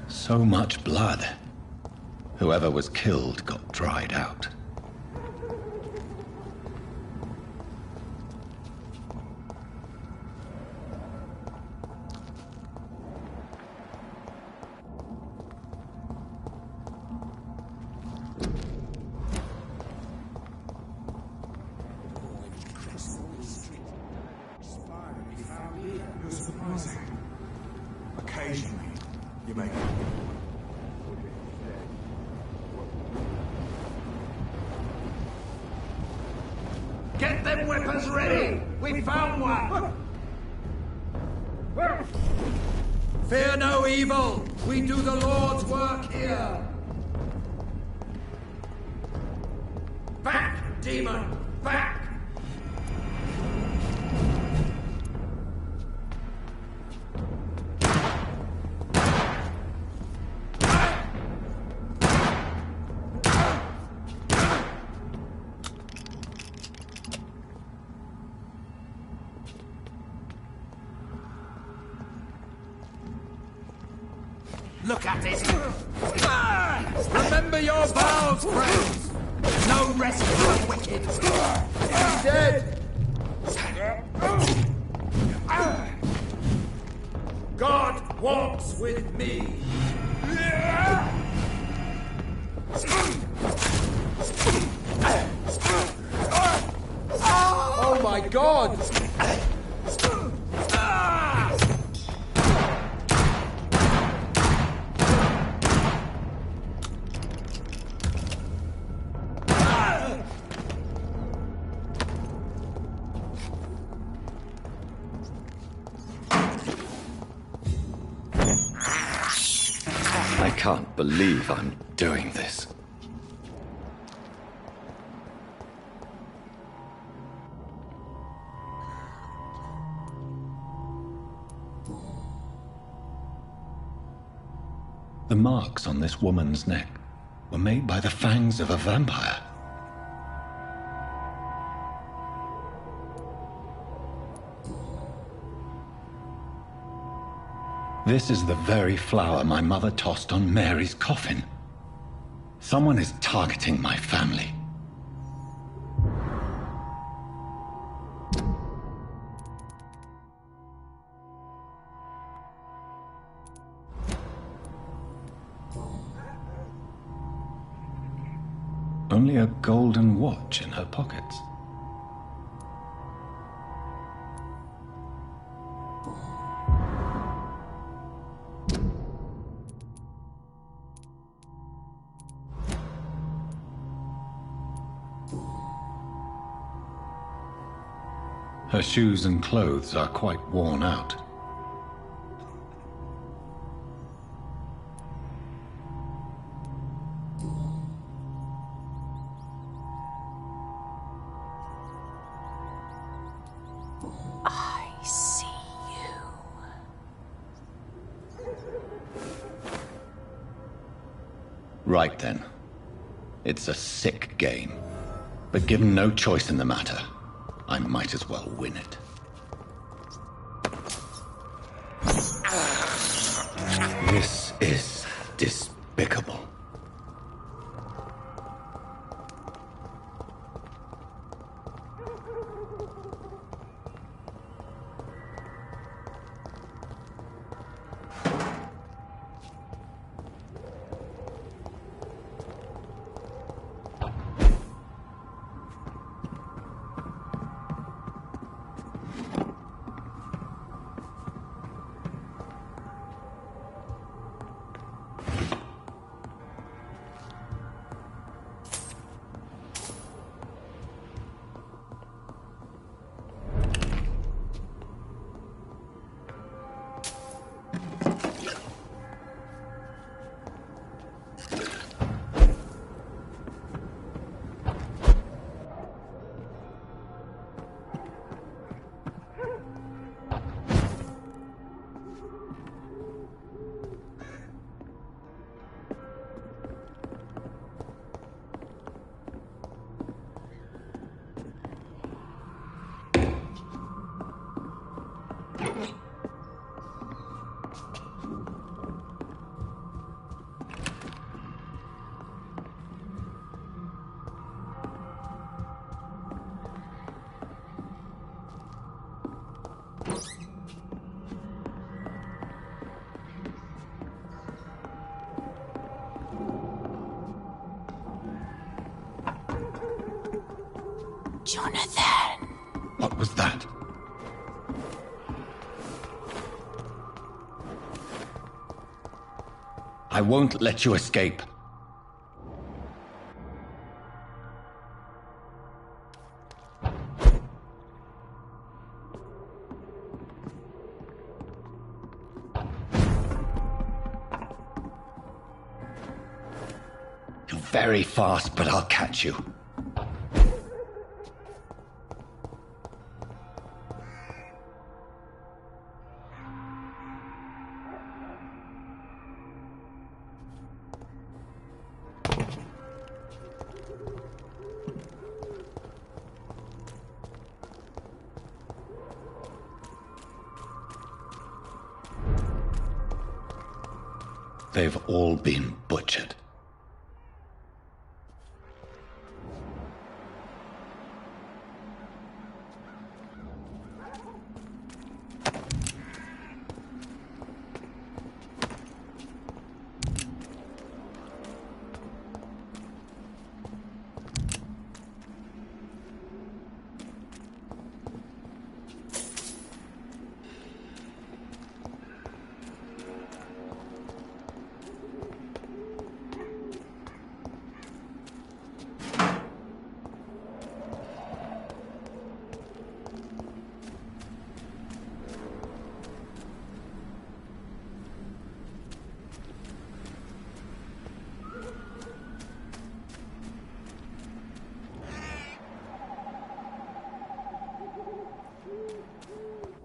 So much blood. Whoever was killed got dried out. Occasionally, you may. Get them weapons ready! We found one! Fear no evil! We do the Lord's work here! Back, demon! Back! Look at it! Remember your vows, friends! No rest for the wicked! He's dead! God walks with me! Oh my God! I can't believe I'm doing this. The marks on this woman's neck were made by the fangs of a vampire. This is the very flower my mother tossed on Mary's coffin. Someone is targeting my family. Only a golden watch in her pockets. Her shoes and clothes are quite worn out. I see you. Right then. It's a sick game. But given no choice in the matter, I might as well win it. This is despicable. Jonathan. What was that? I won't let you escape. You're very fast, but I'll catch you. They've all been butchered.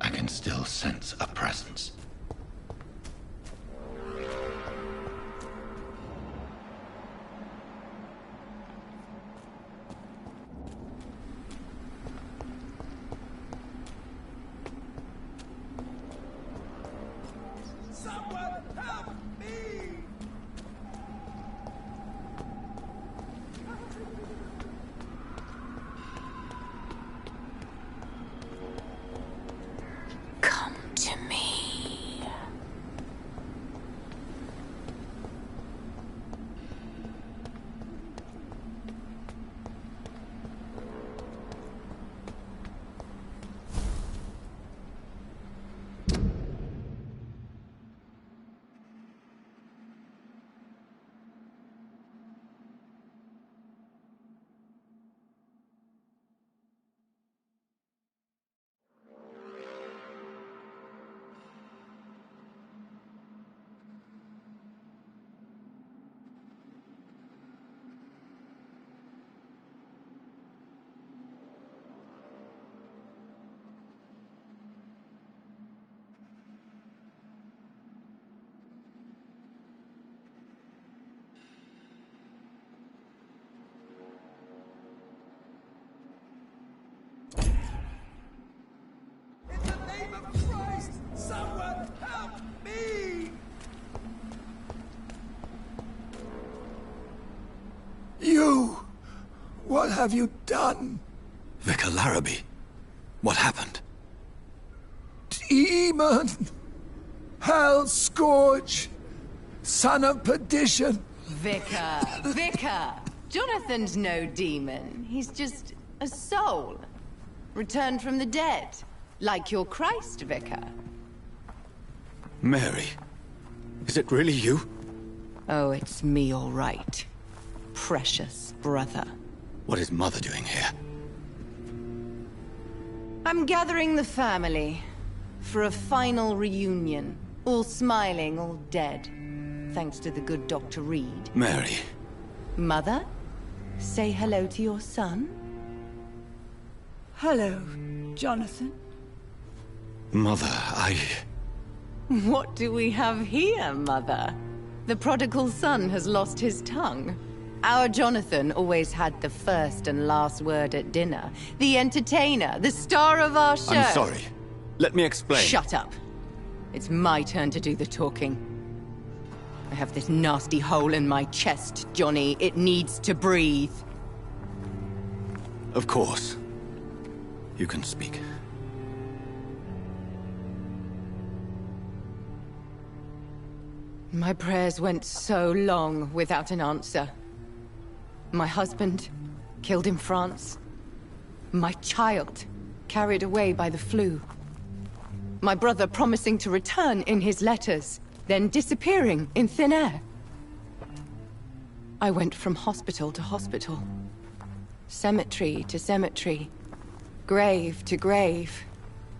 I can still sense a presence. Someone help me! Come to me. What have you done? Vicar Larrabee, what happened? Demon! Hell Scourge! Son of perdition! Vicar! Jonathan's no demon. He's just a soul. Returned from the dead. Like your Christ, Vicar. Mary, is it really you? Oh, it's me, all right. Precious brother. What is Mother doing here? I'm gathering the family for a final reunion. All smiling, all dead. Thanks to the good Dr. Reed. Mary. Mother, say hello to your son. Hello, Jonathan. Mother, What do we have here, Mother? The prodigal son has lost his tongue. Our Jonathan always had the first and last word at dinner. The entertainer, the star of our show. I'm sorry. Let me explain. Shut up. It's my turn to do the talking. I have this nasty hole in my chest, Johnny. It needs to breathe. Of course. You can speak. My prayers went so long without an answer. My husband, killed in France. My child, carried away by the flu. My brother promising to return in his letters, then disappearing in thin air. I went from hospital to hospital. Cemetery to cemetery. Grave to grave.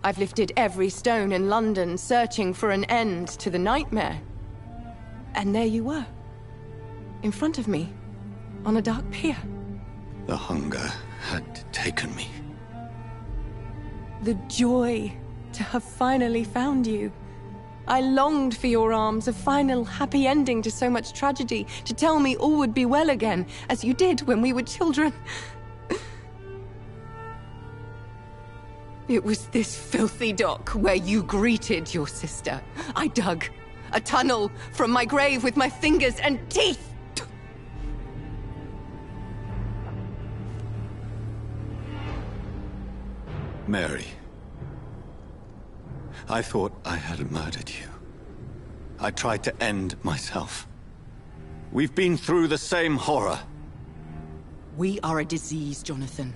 I've lifted every stone in London, searching for an end to the nightmare. And there you were. In front of me. On a dark pier. The hunger had taken me. The joy to have finally found you. I longed for your arms, a final happy ending to so much tragedy, to tell me all would be well again, as you did when we were children. It was this filthy dock where you greeted your sister. I dug a tunnel from my grave with my fingers and teeth. Mary. I thought I had murdered you. I tried to end myself. We've been through the same horror. We are a disease, Jonathan.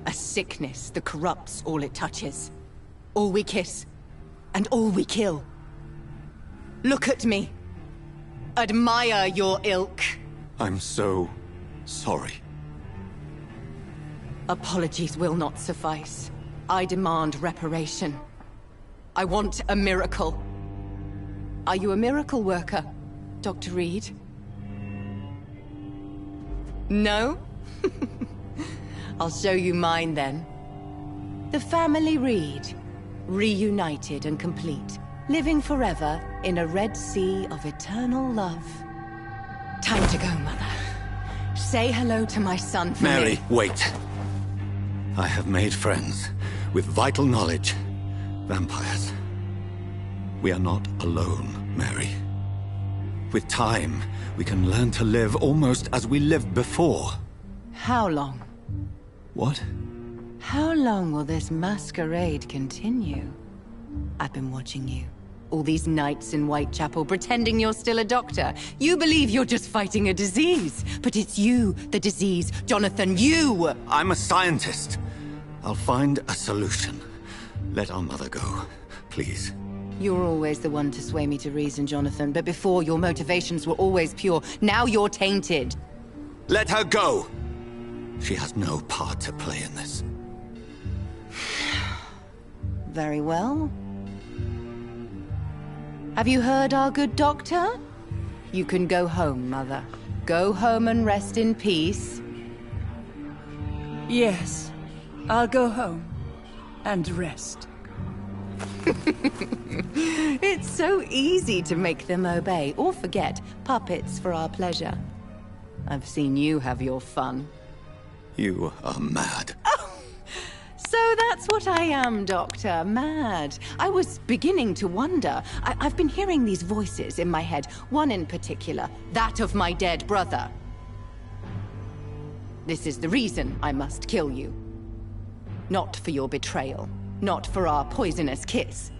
A sickness that corrupts all it touches. All we kiss, and all we kill. Look at me. Admire your ilk. I'm so sorry. Apologies will not suffice. I demand reparation. I want a miracle. Are you a miracle worker, Dr. Reed? No? I'll show you mine then. The family Reed, reunited and complete, living forever in a red sea of eternal love. Time to go, Mother. Say hello to my son for Mary, me. wait. I have made friends with vital knowledge. Vampires. We are not alone, Mary. With time, we can learn to live almost as we lived before. How long? What? How long will this masquerade continue? I've been watching you. All these nights in Whitechapel, pretending you're still a doctor. You believe you're just fighting a disease. But it's you, the disease. Jonathan, you! I'm a scientist. I'll find a solution. Let our mother go, please. You're always the one to sway me to reason, Jonathan. But before, your motivations were always pure. Now you're tainted. Let her go! She has no part to play in this. Very well. Have you heard our good doctor? You can go home, Mother. Go home and rest in peace. Yes, I'll go home and rest. It's so easy to make them obey or forget. Puppets for our pleasure. I've seen you have your fun. You are mad. Oh, so that's what I am, Doctor. Mad. I was beginning to wonder. I've been hearing these voices in my head. One in particular. That of my dead brother. This is the reason I must kill you. Not for your betrayal. Not for our poisonous kiss.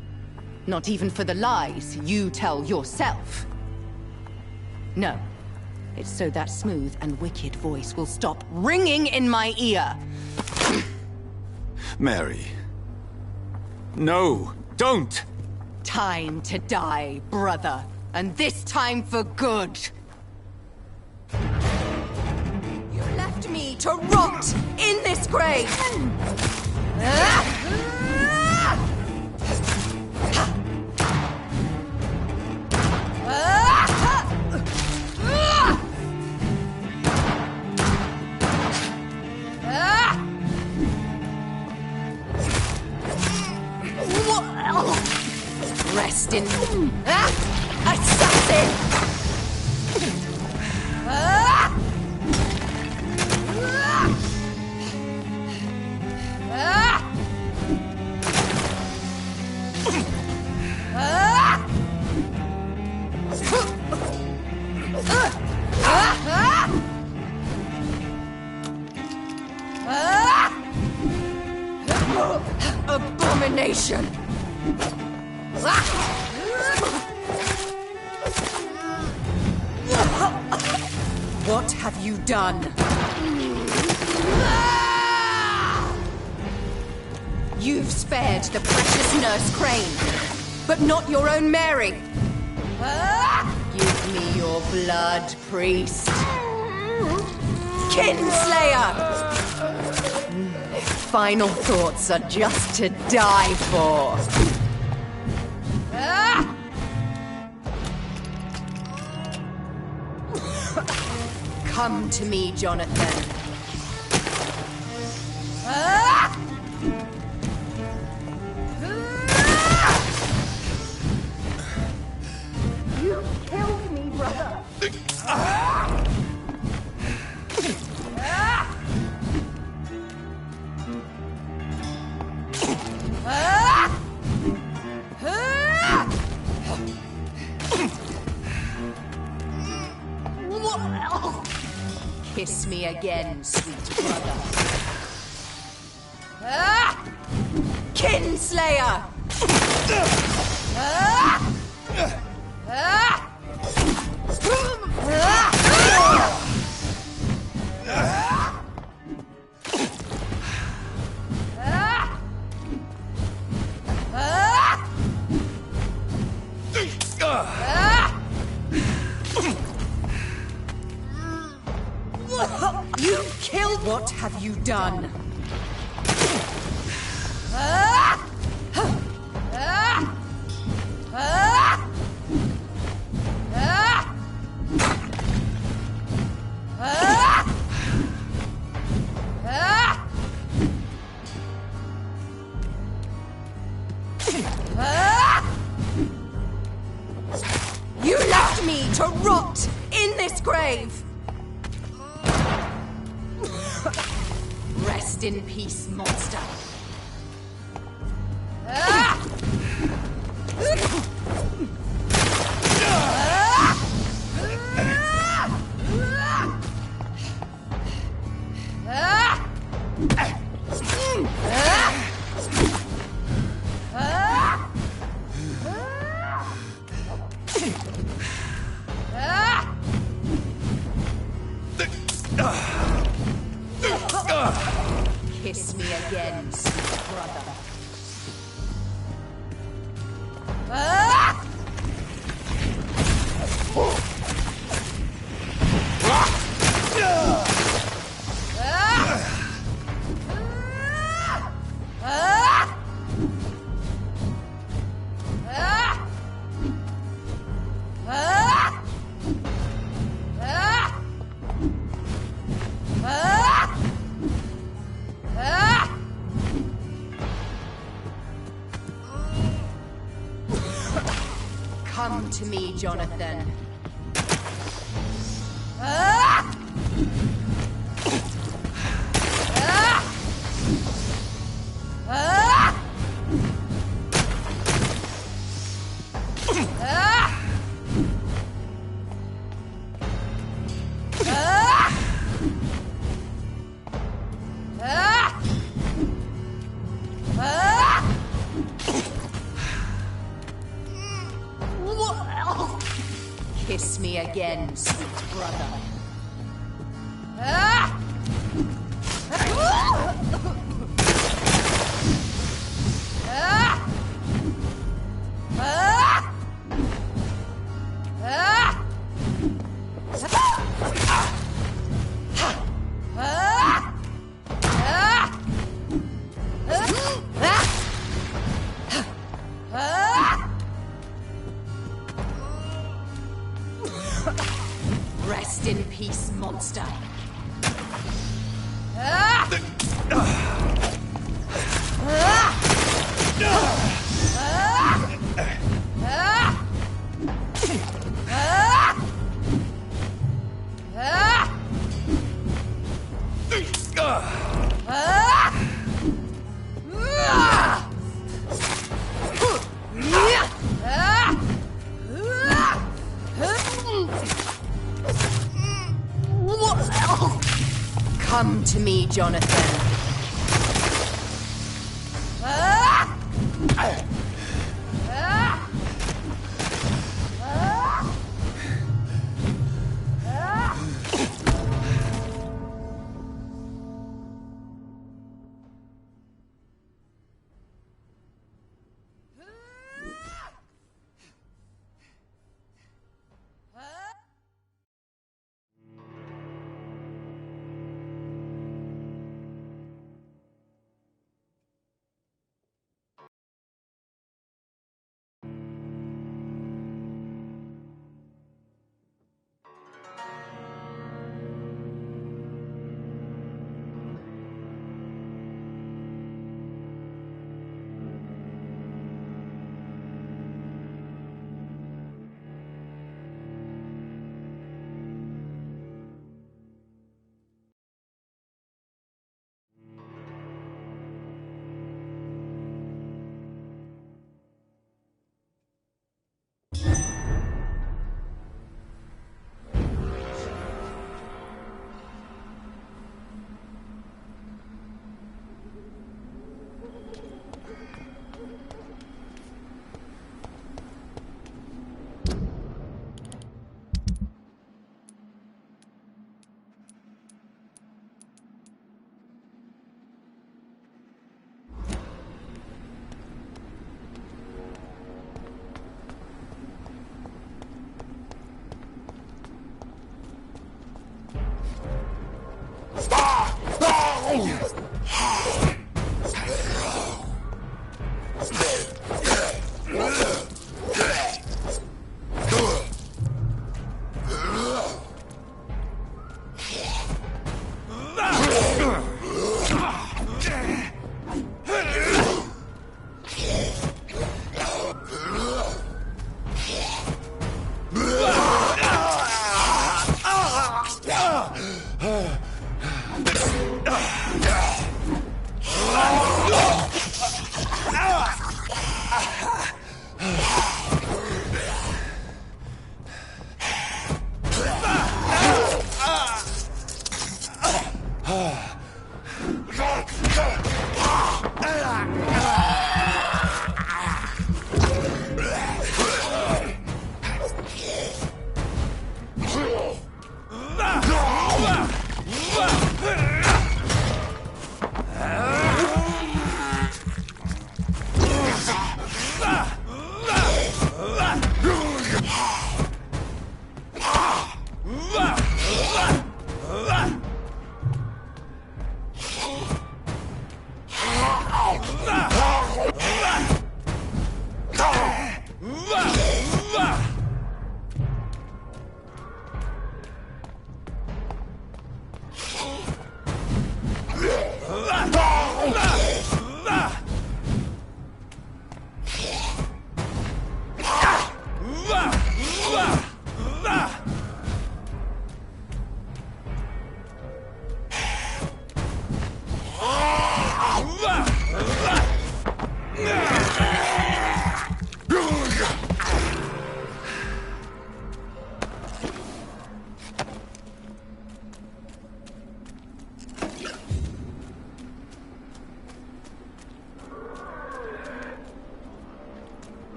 Not even for the lies you tell yourself. No. It's so that smooth and wicked voice will stop ringing in my ear. Mary. No, don't! Time to die, brother. And this time for good. You left me to rot in this grave! Rest in... assassin! Abomination! What have you done? You've spared the precious Nurse Crane, but not your own Mary. Give me your blood, priest. Kinslayer! Final thoughts are just to die for. Come to me, Jonathan. You killed me, brother. Kiss me again, sweet brother. Kinslayer! You killed... What have you done? You left me to rot in this grave! Rest in peace, monster. Kiss me again, sweet brother. Come to me, Jonathan. again, sweet brother. Rest in peace, monster. Come to me, Jonathan.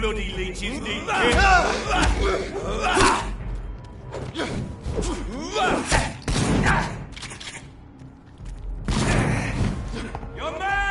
bloody leeches need You're mine!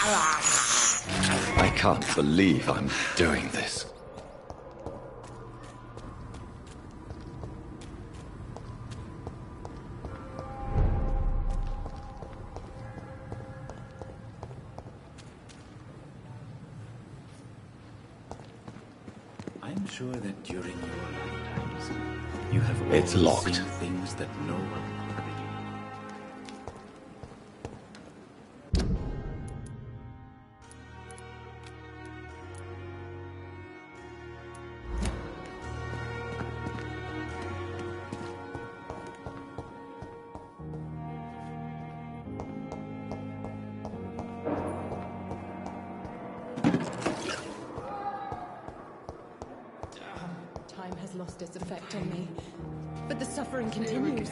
I can't believe I'm doing this. I'm sure that during your lifetimes, you have It's all locked. seen things that no one already. Time has lost its effect on me, but the suffering continues.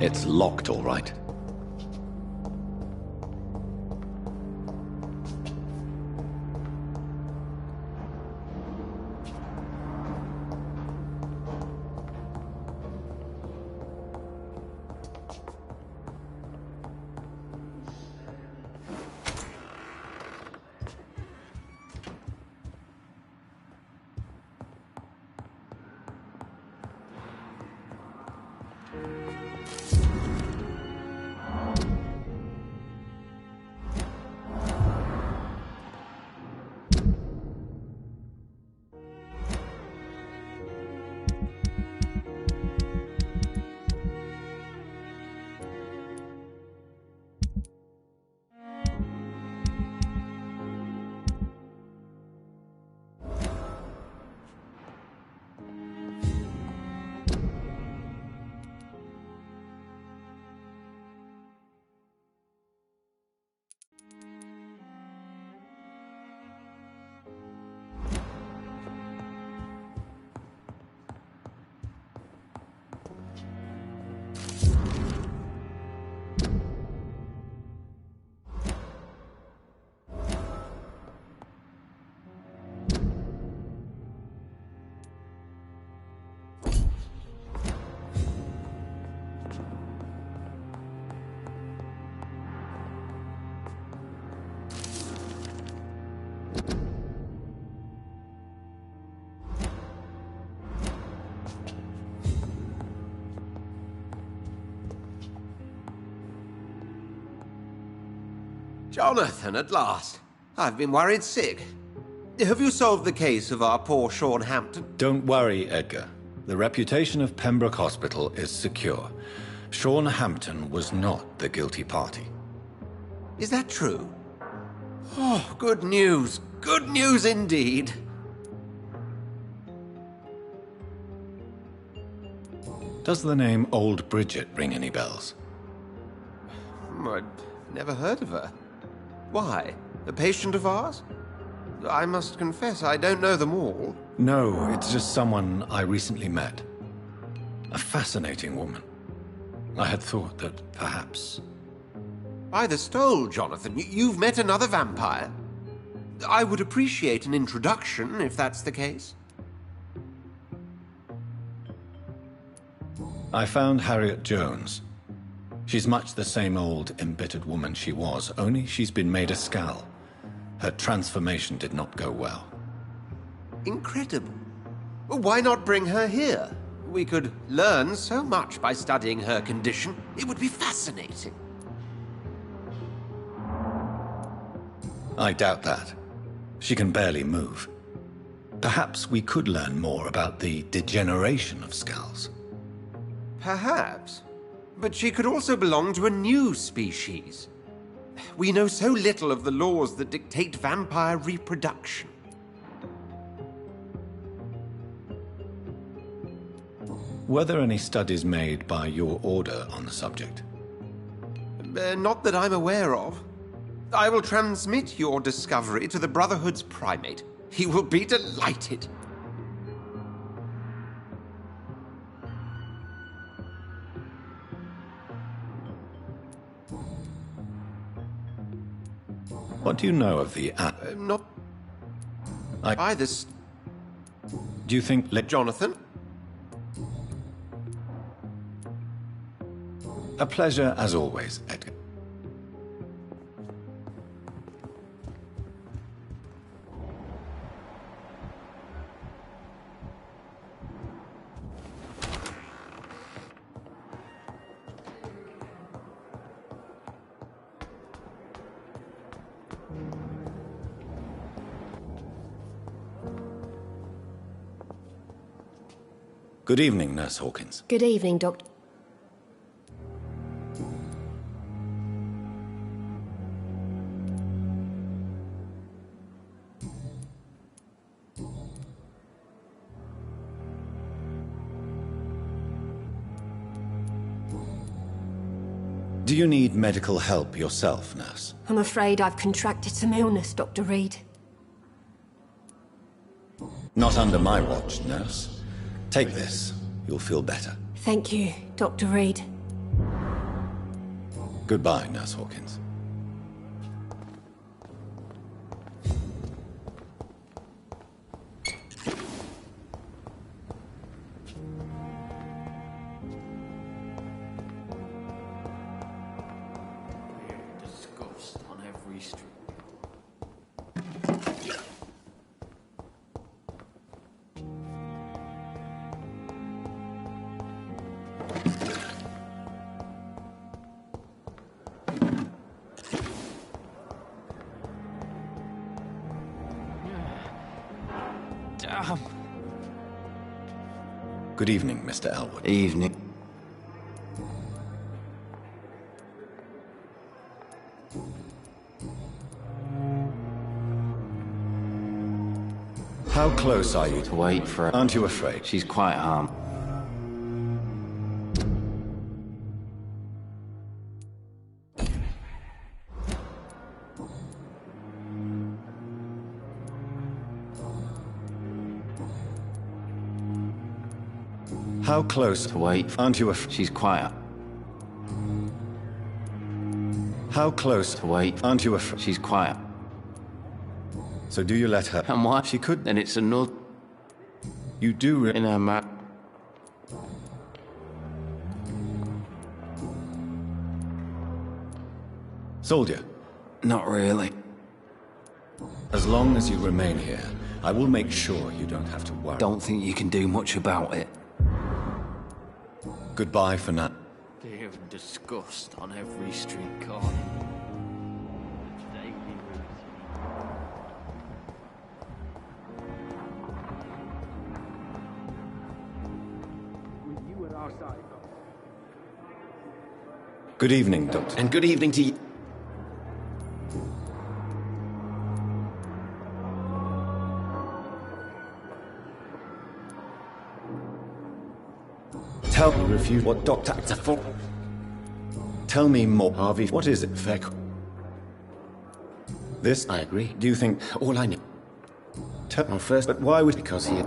It's locked, all right. Jonathan, at last. I've been worried sick. Have you solved the case of our poor Sean Hampton? Don't worry, Edgar. The reputation of Pembroke Hospital is secure. Sean Hampton was not the guilty party. Is that true? Oh, good news. Good news indeed. Does the name Old Bridget ring any bells? I'd never heard of her. Why? A patient of ours? I must confess, I don't know them all. No, it's just someone I recently met. A fascinating woman. I had thought that perhaps... By the stole, Jonathan, you've met another vampire. I would appreciate an introduction, if that's the case. I found Harriet Jones. She's much the same old, embittered woman she was, only she's been made a skull. Her transformation did not go well. Incredible. Well, why not bring her here? We could learn so much by studying her condition. It would be fascinating. I doubt that. She can barely move. Perhaps we could learn more about the degeneration of skulls. Perhaps. But she could also belong to a new species. We know so little of the laws that dictate vampire reproduction. Were there any studies made by your order on the subject? Not that I'm aware of. I will transmit your discovery to the Brotherhood's primate. He will be delighted. What do you know of the not... By this... Do you think... Jonathan? A pleasure as always, Edgar. Good evening, Nurse Hawkins. Good evening, Doctor. Do you need medical help yourself, Nurse? I'm afraid I've contracted some illness, Dr. Reed. Not under my watch, Nurse. Take this. You'll feel better. Thank you, Dr. Reed. Goodbye, Nurse Hawkins. Disgust on every street. Damn. Good evening, Mr. Elwood. Evening. How close are you To wait for her. Aren't you afraid? She's quite harm. How close? To wait. Aren't you afraid? She's quite. How close? To wait. Aren't you afraid? She's quiet. So do you let her? And why? She could. Then it's another You do. in her mouth. Soldier, Not really. as long as you remain here, I will make sure you don't have to worry. Don't think you can do much about it. Goodbye for now. Fear and disgust on every street corner. Good evening, Doctor. And good evening to you. Tell me, refuse what Doctor for. Tell me more, Harvey. What is it, Feck? This? I agree. Do you think All I know. Well, first, but why would... Because he.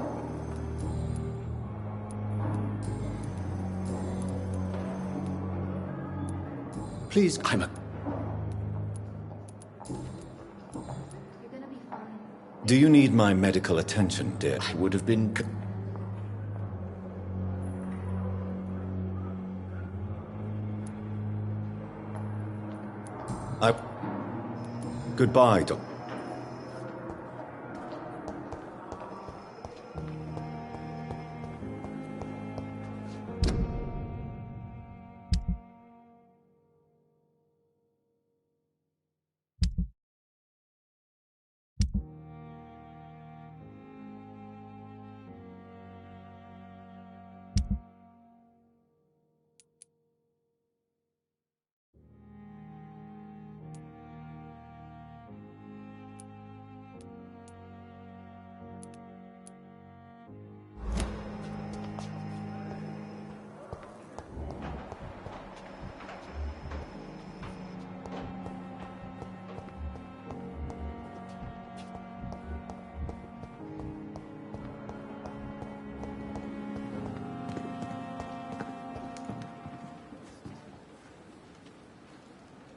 Please, I'm a. do you need my medical attention, dear? I would have been. Goodbye, Doctor.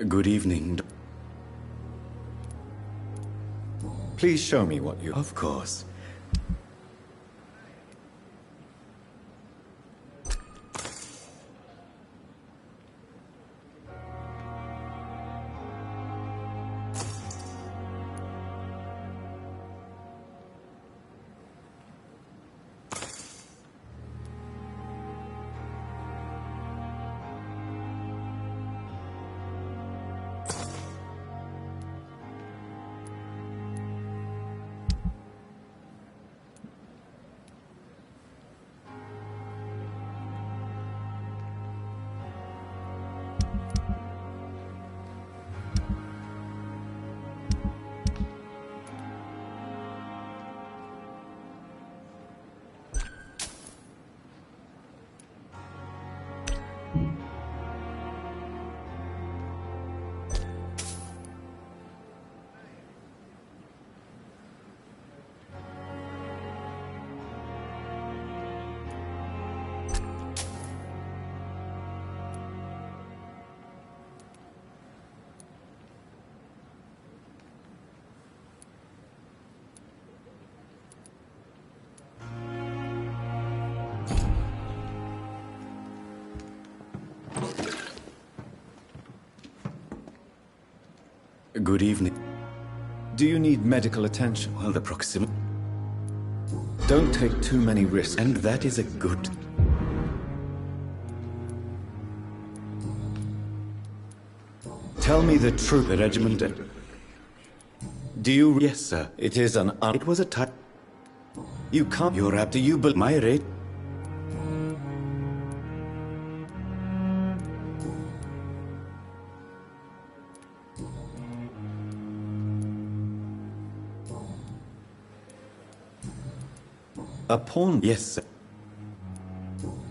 Good evening. Please show me what you... Of course. Good evening. Do you need medical attention? Well, the proximity. Don't take too many risks. And that is a good. Tell me the truth. The regiment. Do you? Yes, sir. It is an. It was a type. You can't. You're up to you, but my rate. A pawn? Yes, sir.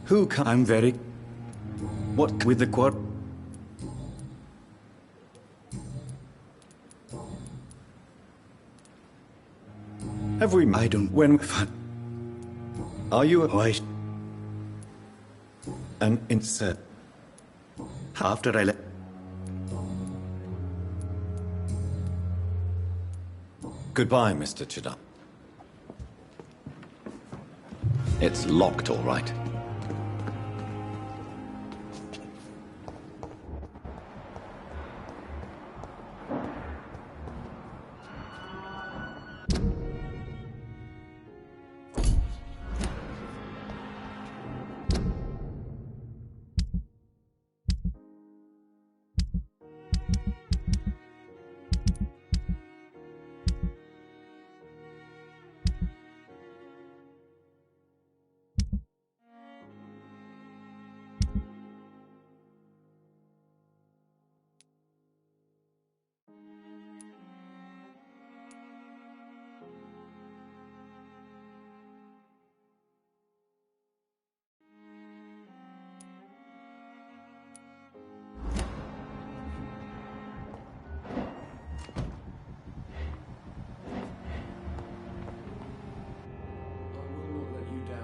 Who can? I'm very. What with the quad? Have we? I don't. When. Are you? Why? An insert. After I left. Goodbye, Mr. Chidam. It's locked, all right.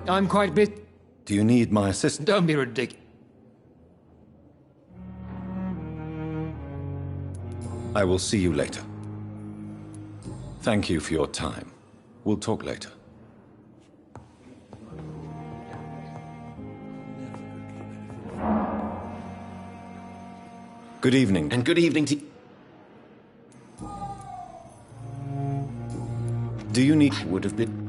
I'm quite busy. Do you need my assistance? Don't be ridiculous. I will see you later. Thank you for your time. We'll talk later. Good evening. And good evening to. Do you need? I would have been.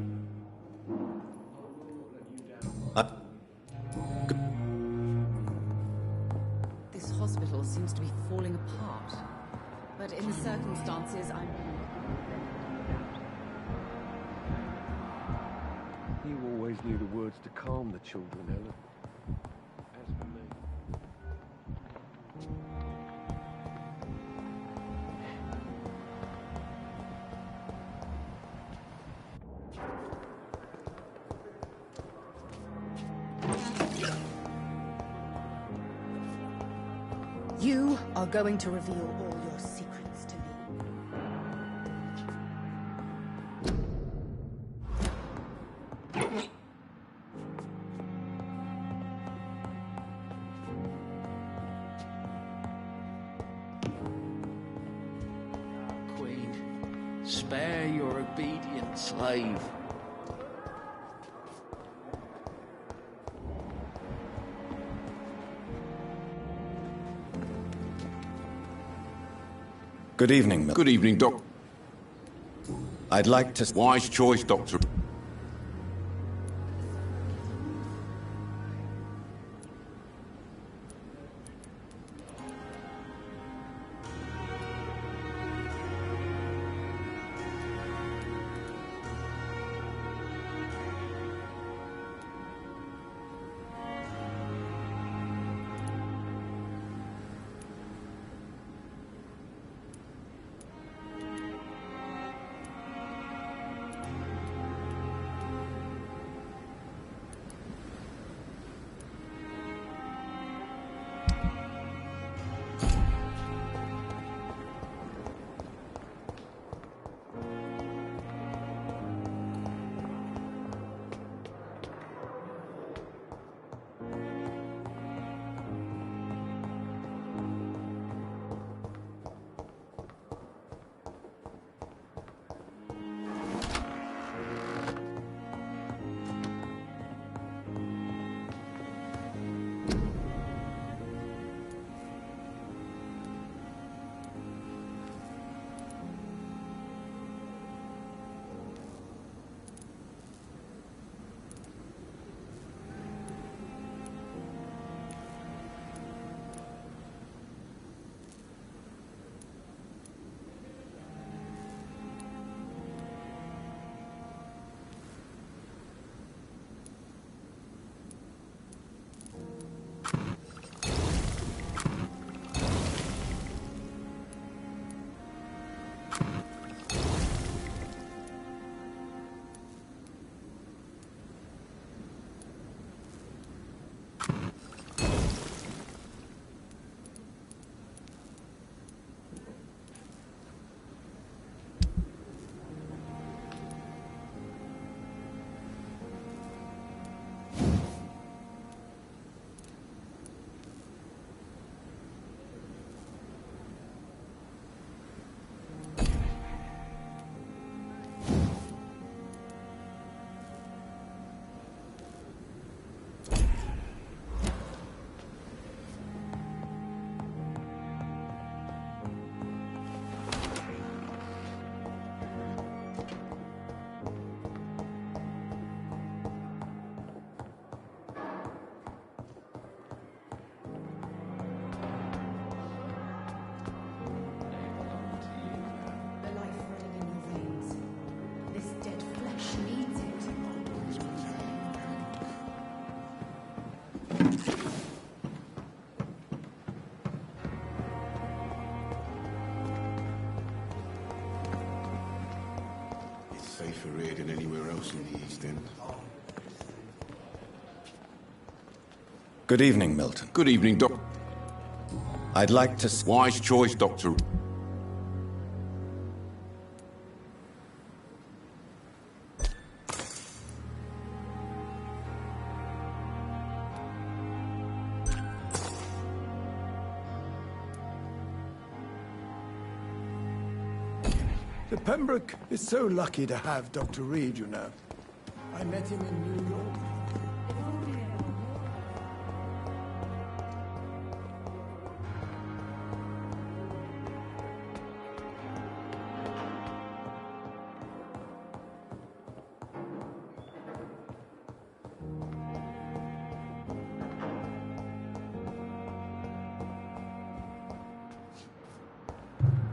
This hospital seems to be falling apart. But in the circumstances, I'm... You always knew the words to calm the children, Ellen. As for me... You are going to reveal all your secrets to me. Queen, spare your obedient slave. Good evening, Mil. Good evening, Doc. I'd like to... Wise choice, Doctor. house in the East End. Good evening, Milton. Good evening, Doc. I'd like to... Wise choice, Doctor. The Pembroke is so lucky to have Dr. Reed, you know. I met him in New York.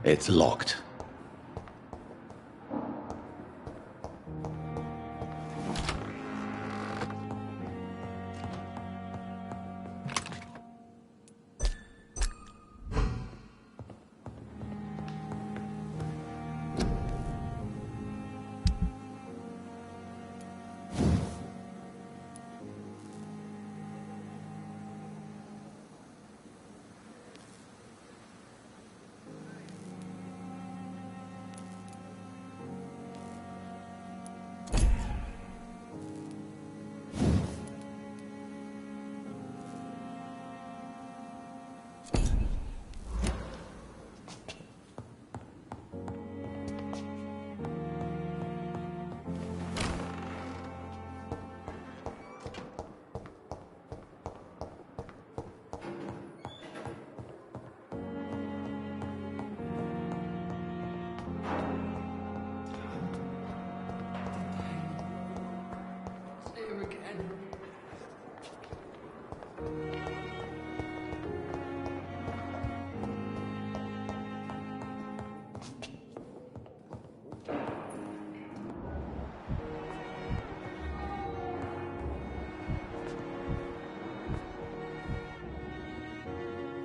It's locked.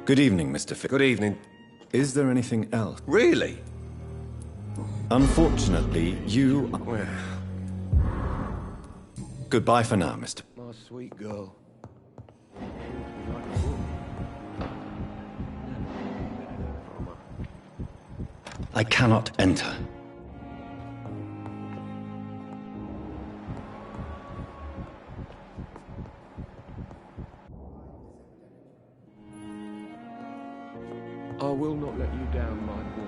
Good evening, Mr. Fick. Good evening. Is there anything else? Really? Unfortunately, you... Goodbye for now, Mr. My sweet girl. I cannot enter. I will not let you down, my boy.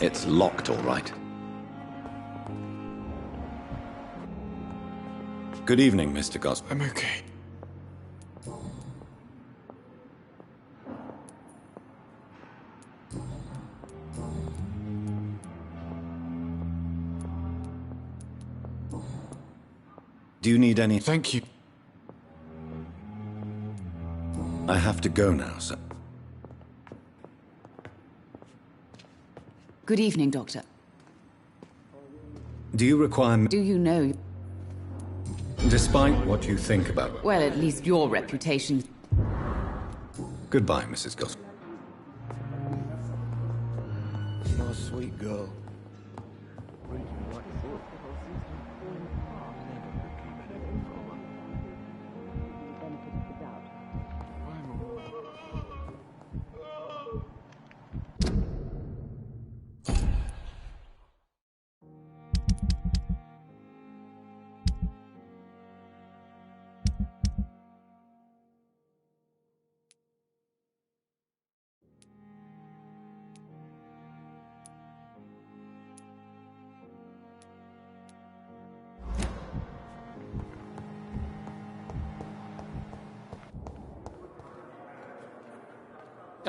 It's locked, all right. Good evening, Mr. Gosper. I'm okay. Do you need any... Thank you. I have to go now, sir. Good evening, Doctor. Do you require me? Do you know... Despite what you think about... Well, at least your reputation... Goodbye, Mrs. Gosper. My sweet girl.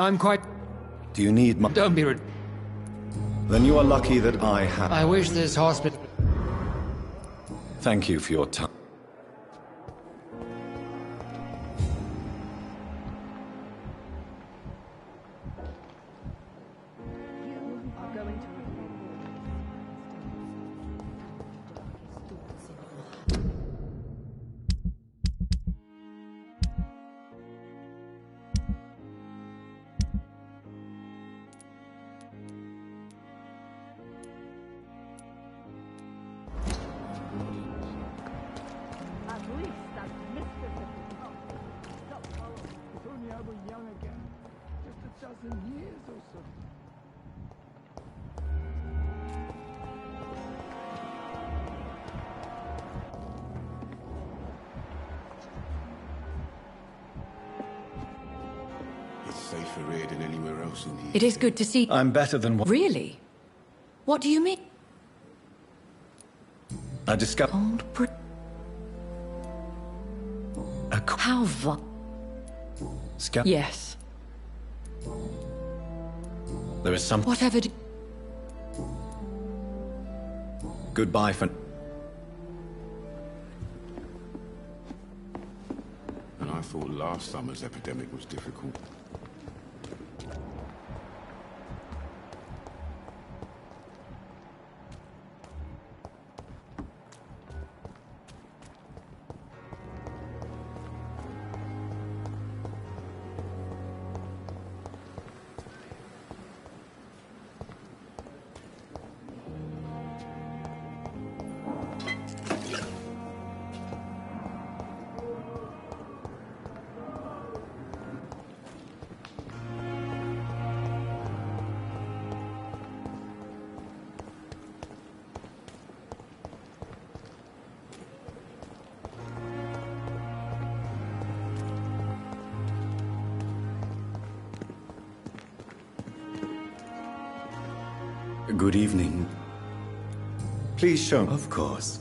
I'm quite... Do you need my... Don't be... Then you are lucky that I have... I wish this hospital... Thank you for your time. safer here than anywhere else in the It is good to see. I'm better than what... Really? What do you mean? I discovered... How va... Yes. There is some... Whatever do... Goodbye for... And I thought last summer's epidemic was difficult. Good evening. Please show... Of course.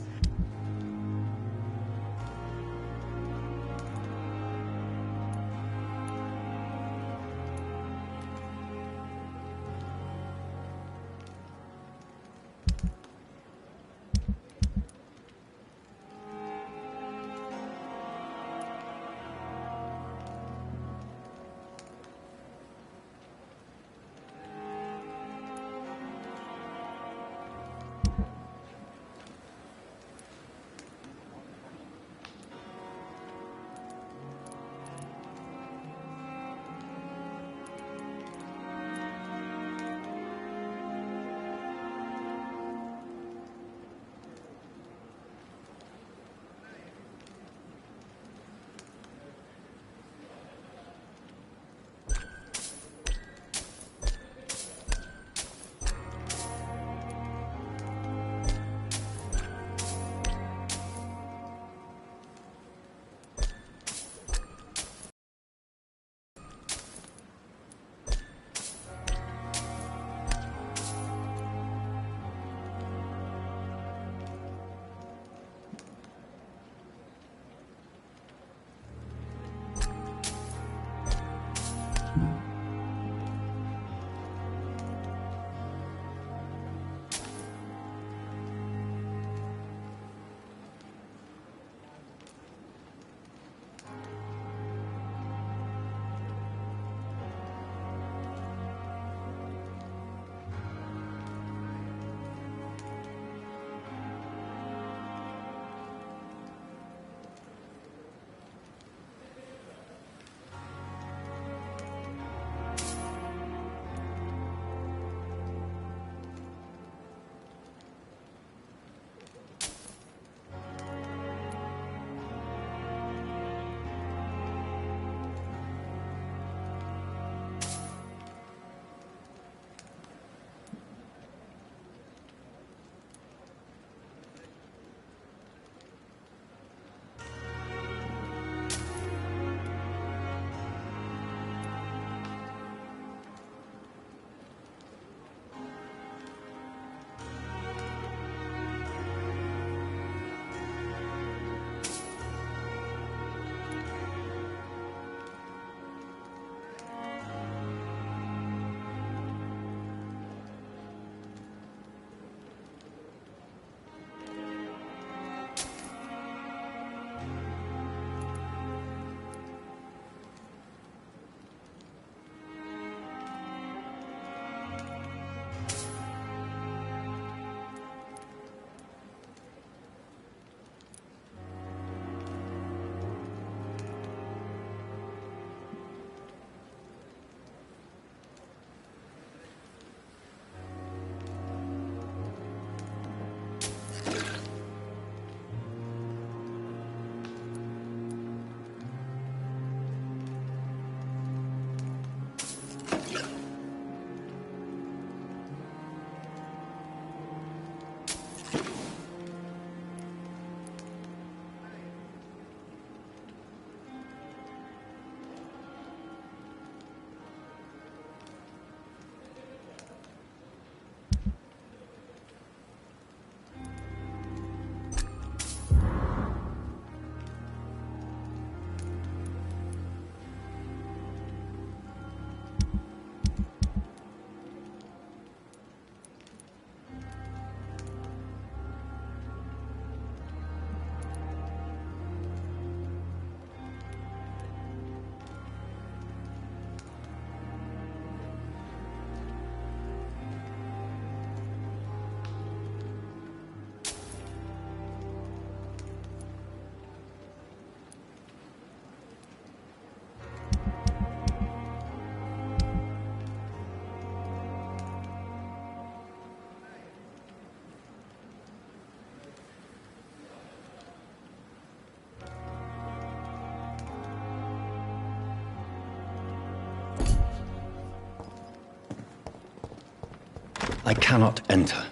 I cannot enter.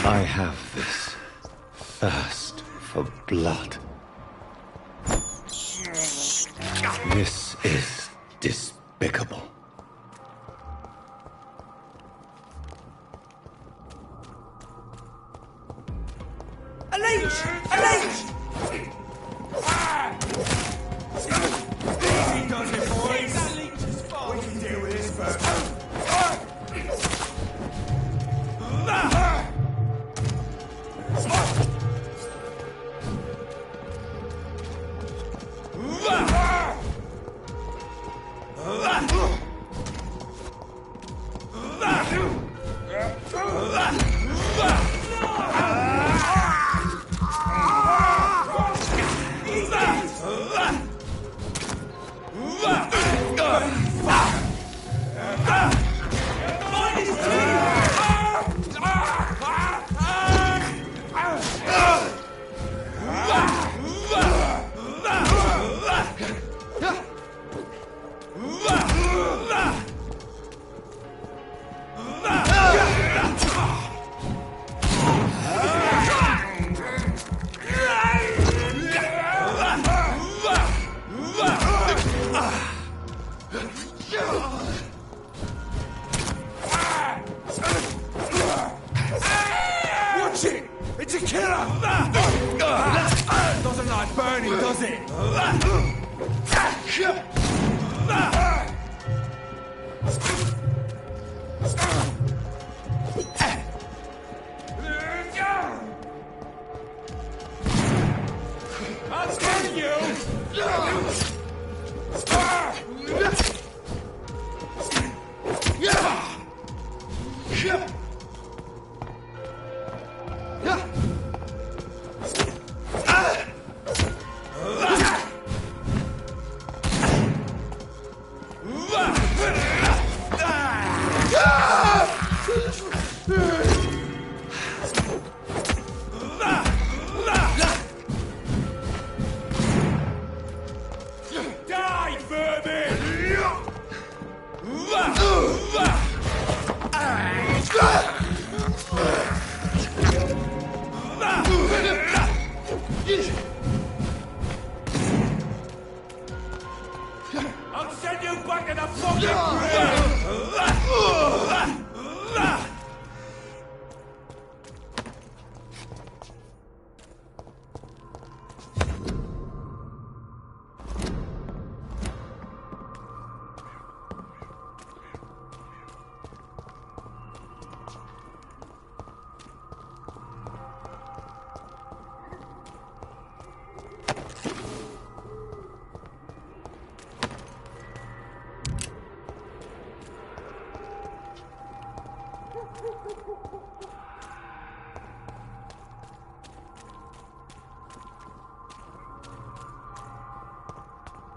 I have this thirst for blood. This is despicable. A leech! A leech! Easy does it, boys. That leech is fine. We can deal with this first. Watch it! It's a killer! Doesn't like burning, does it? I'll get you!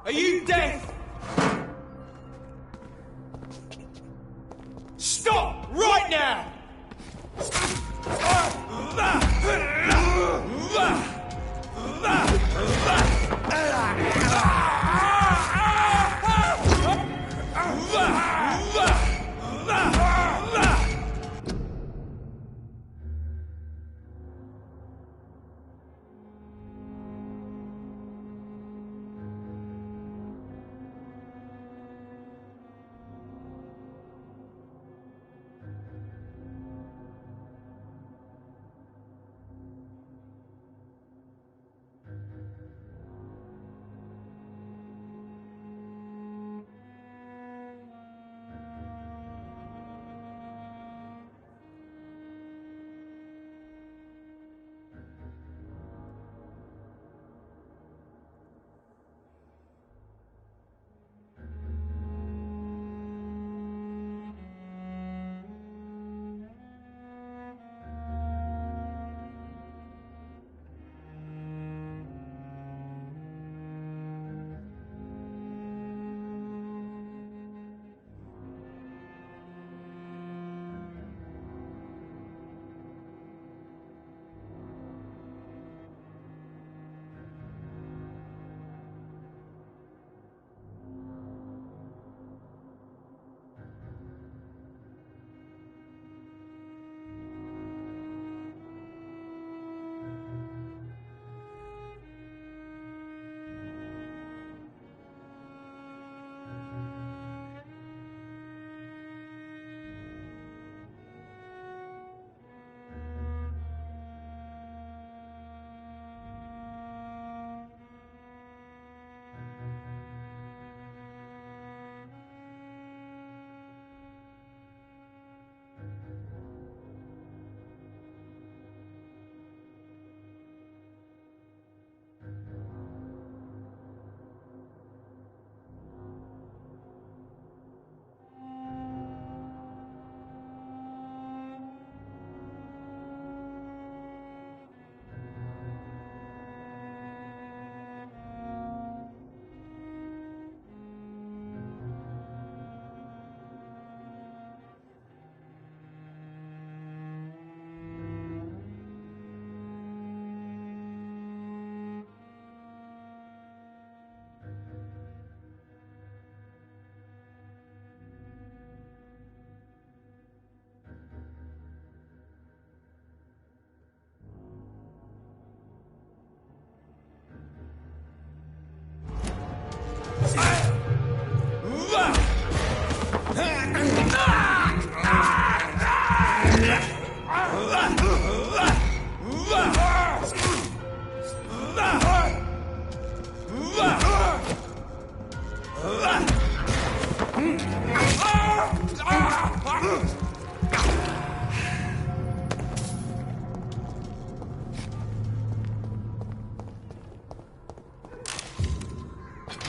Are you deaf? Stop right now!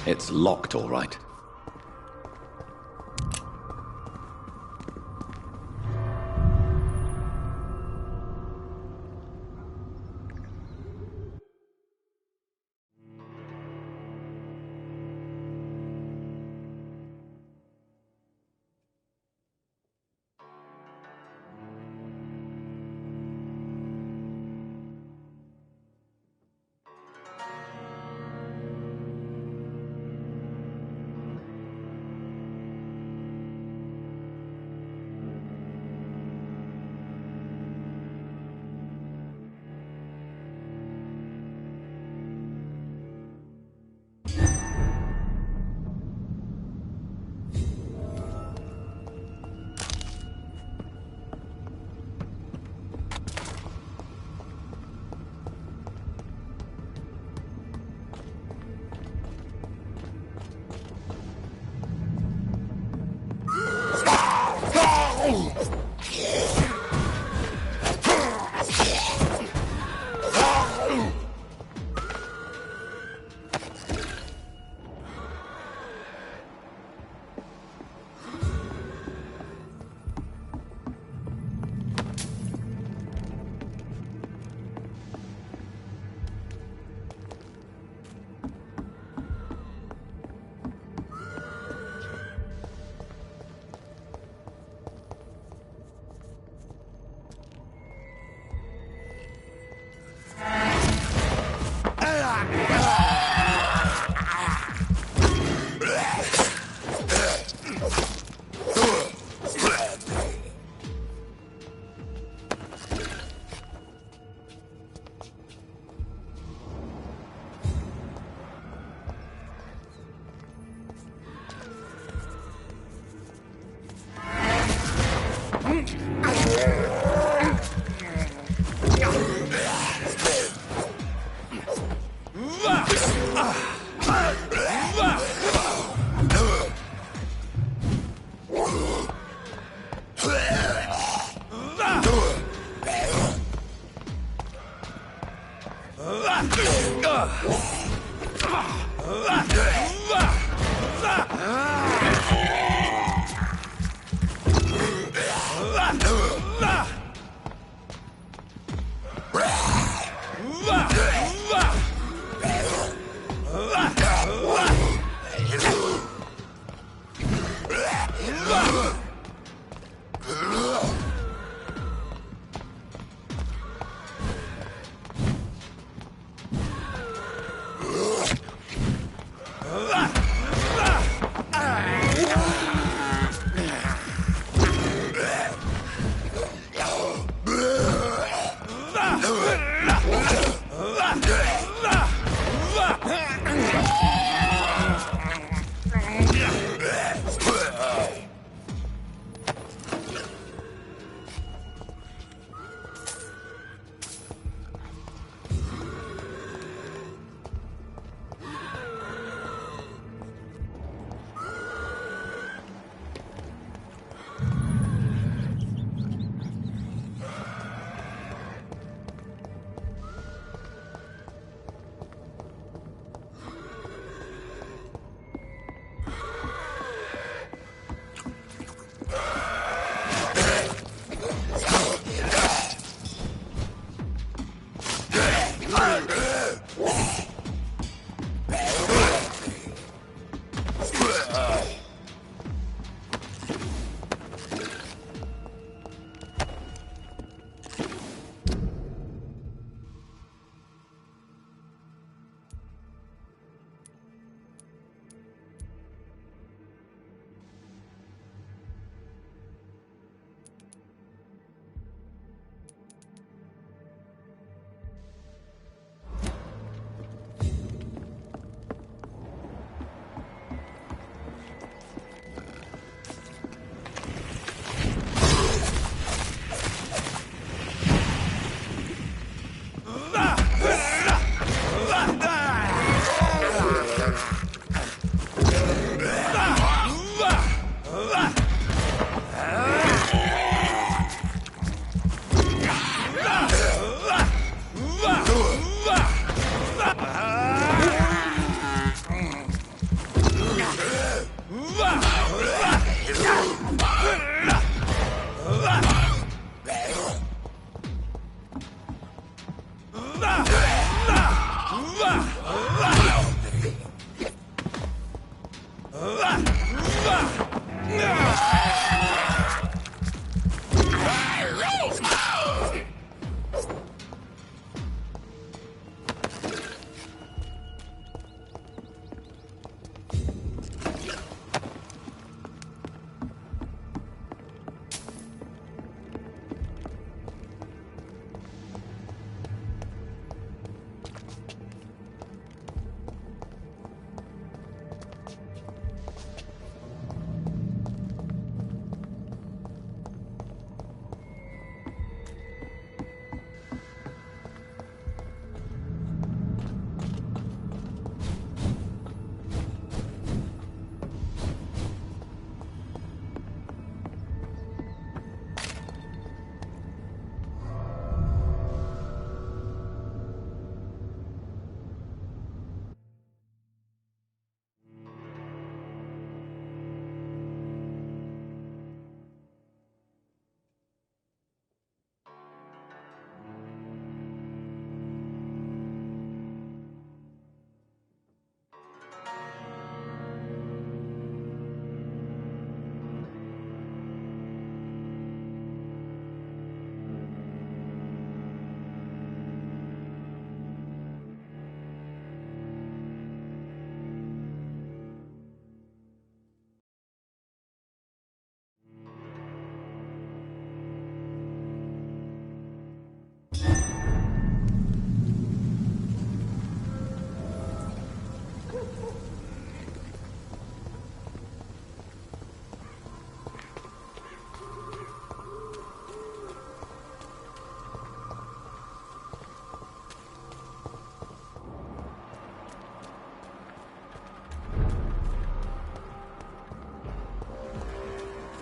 It's locked, all right.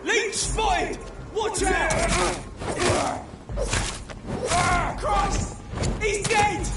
Leech spotted! Watch out! Christ! He's dead!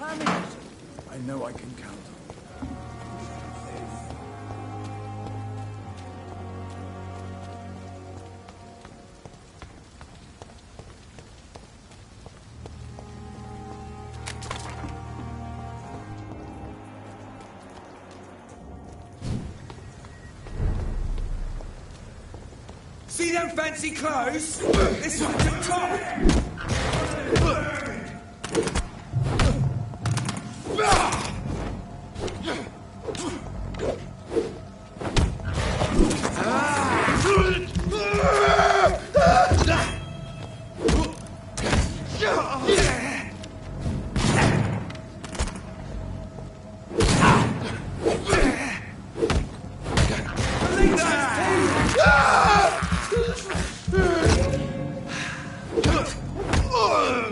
I know I can count on you. See them fancy clothes? This one's a top!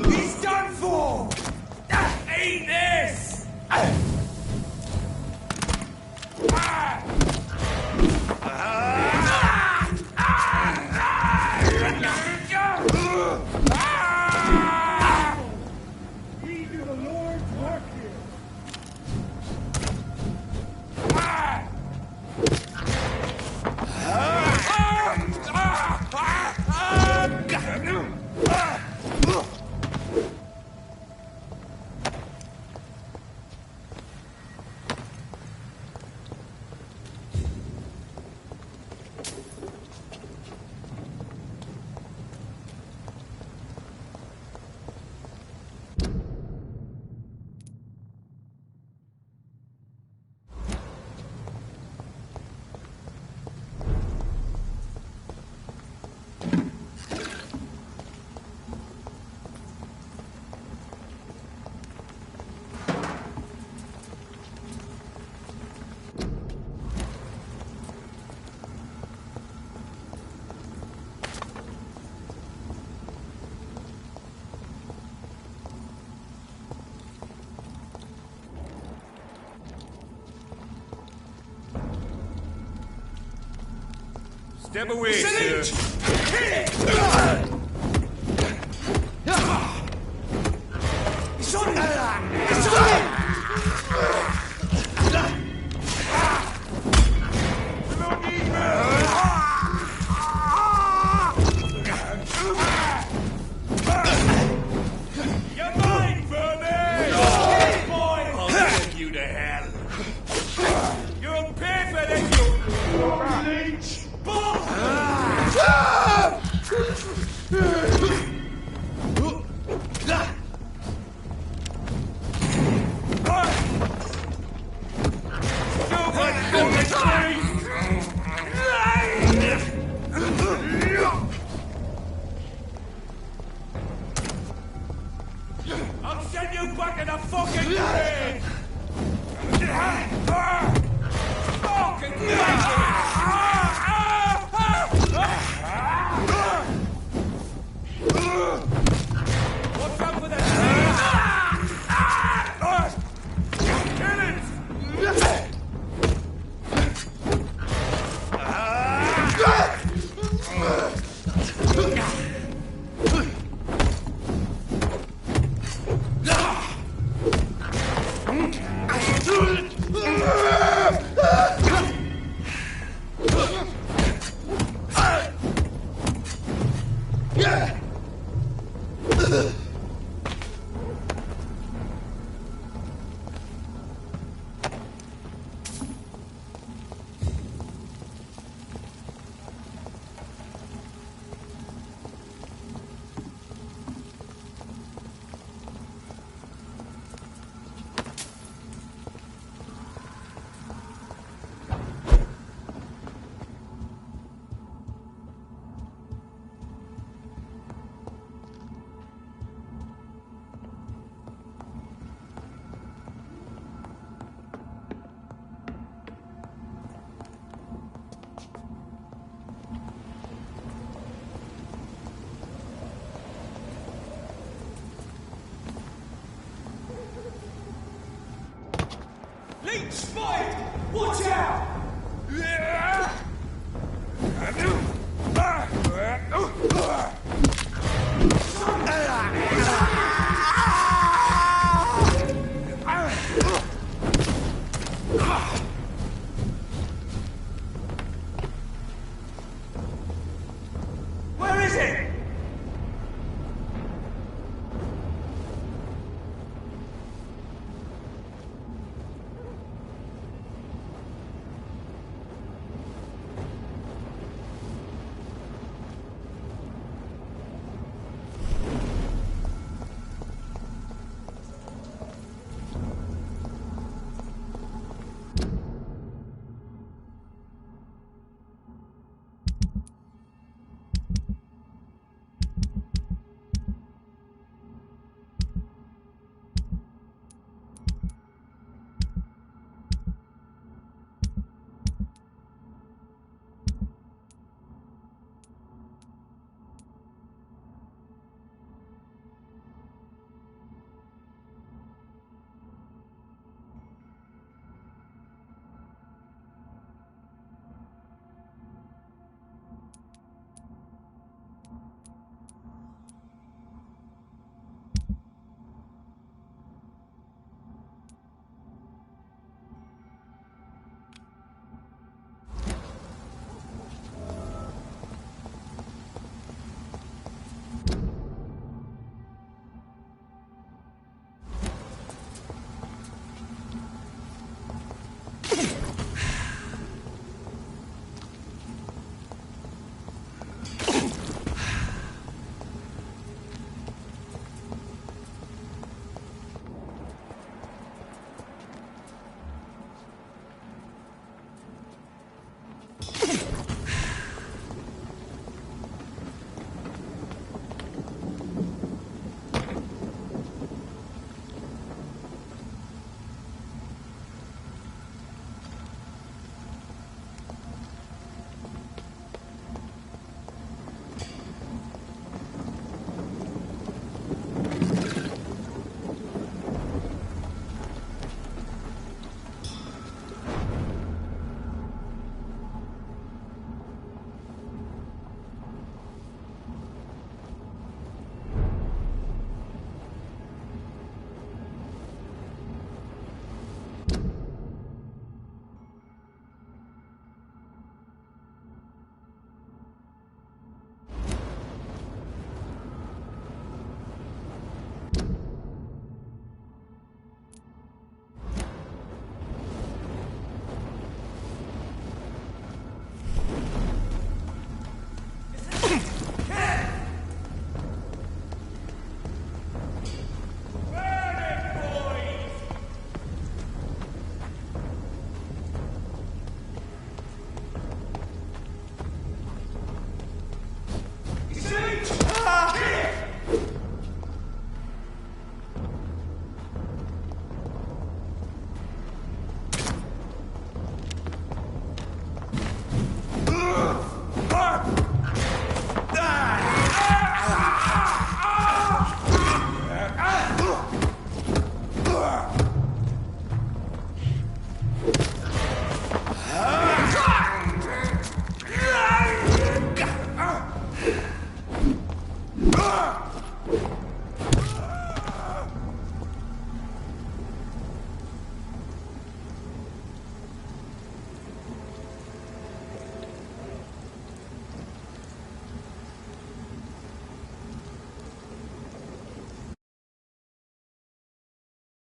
He's done for! Eat this! We do the Lord's work here. Step away, sir. You're mine, Vampyr! Hey, boy! I'll take you to hell. You'll pay for this, you leech! I'll send you back in the fucking grave! Fucking what's up with that? Kill it! Leech spotted! Watch out! it? Ah!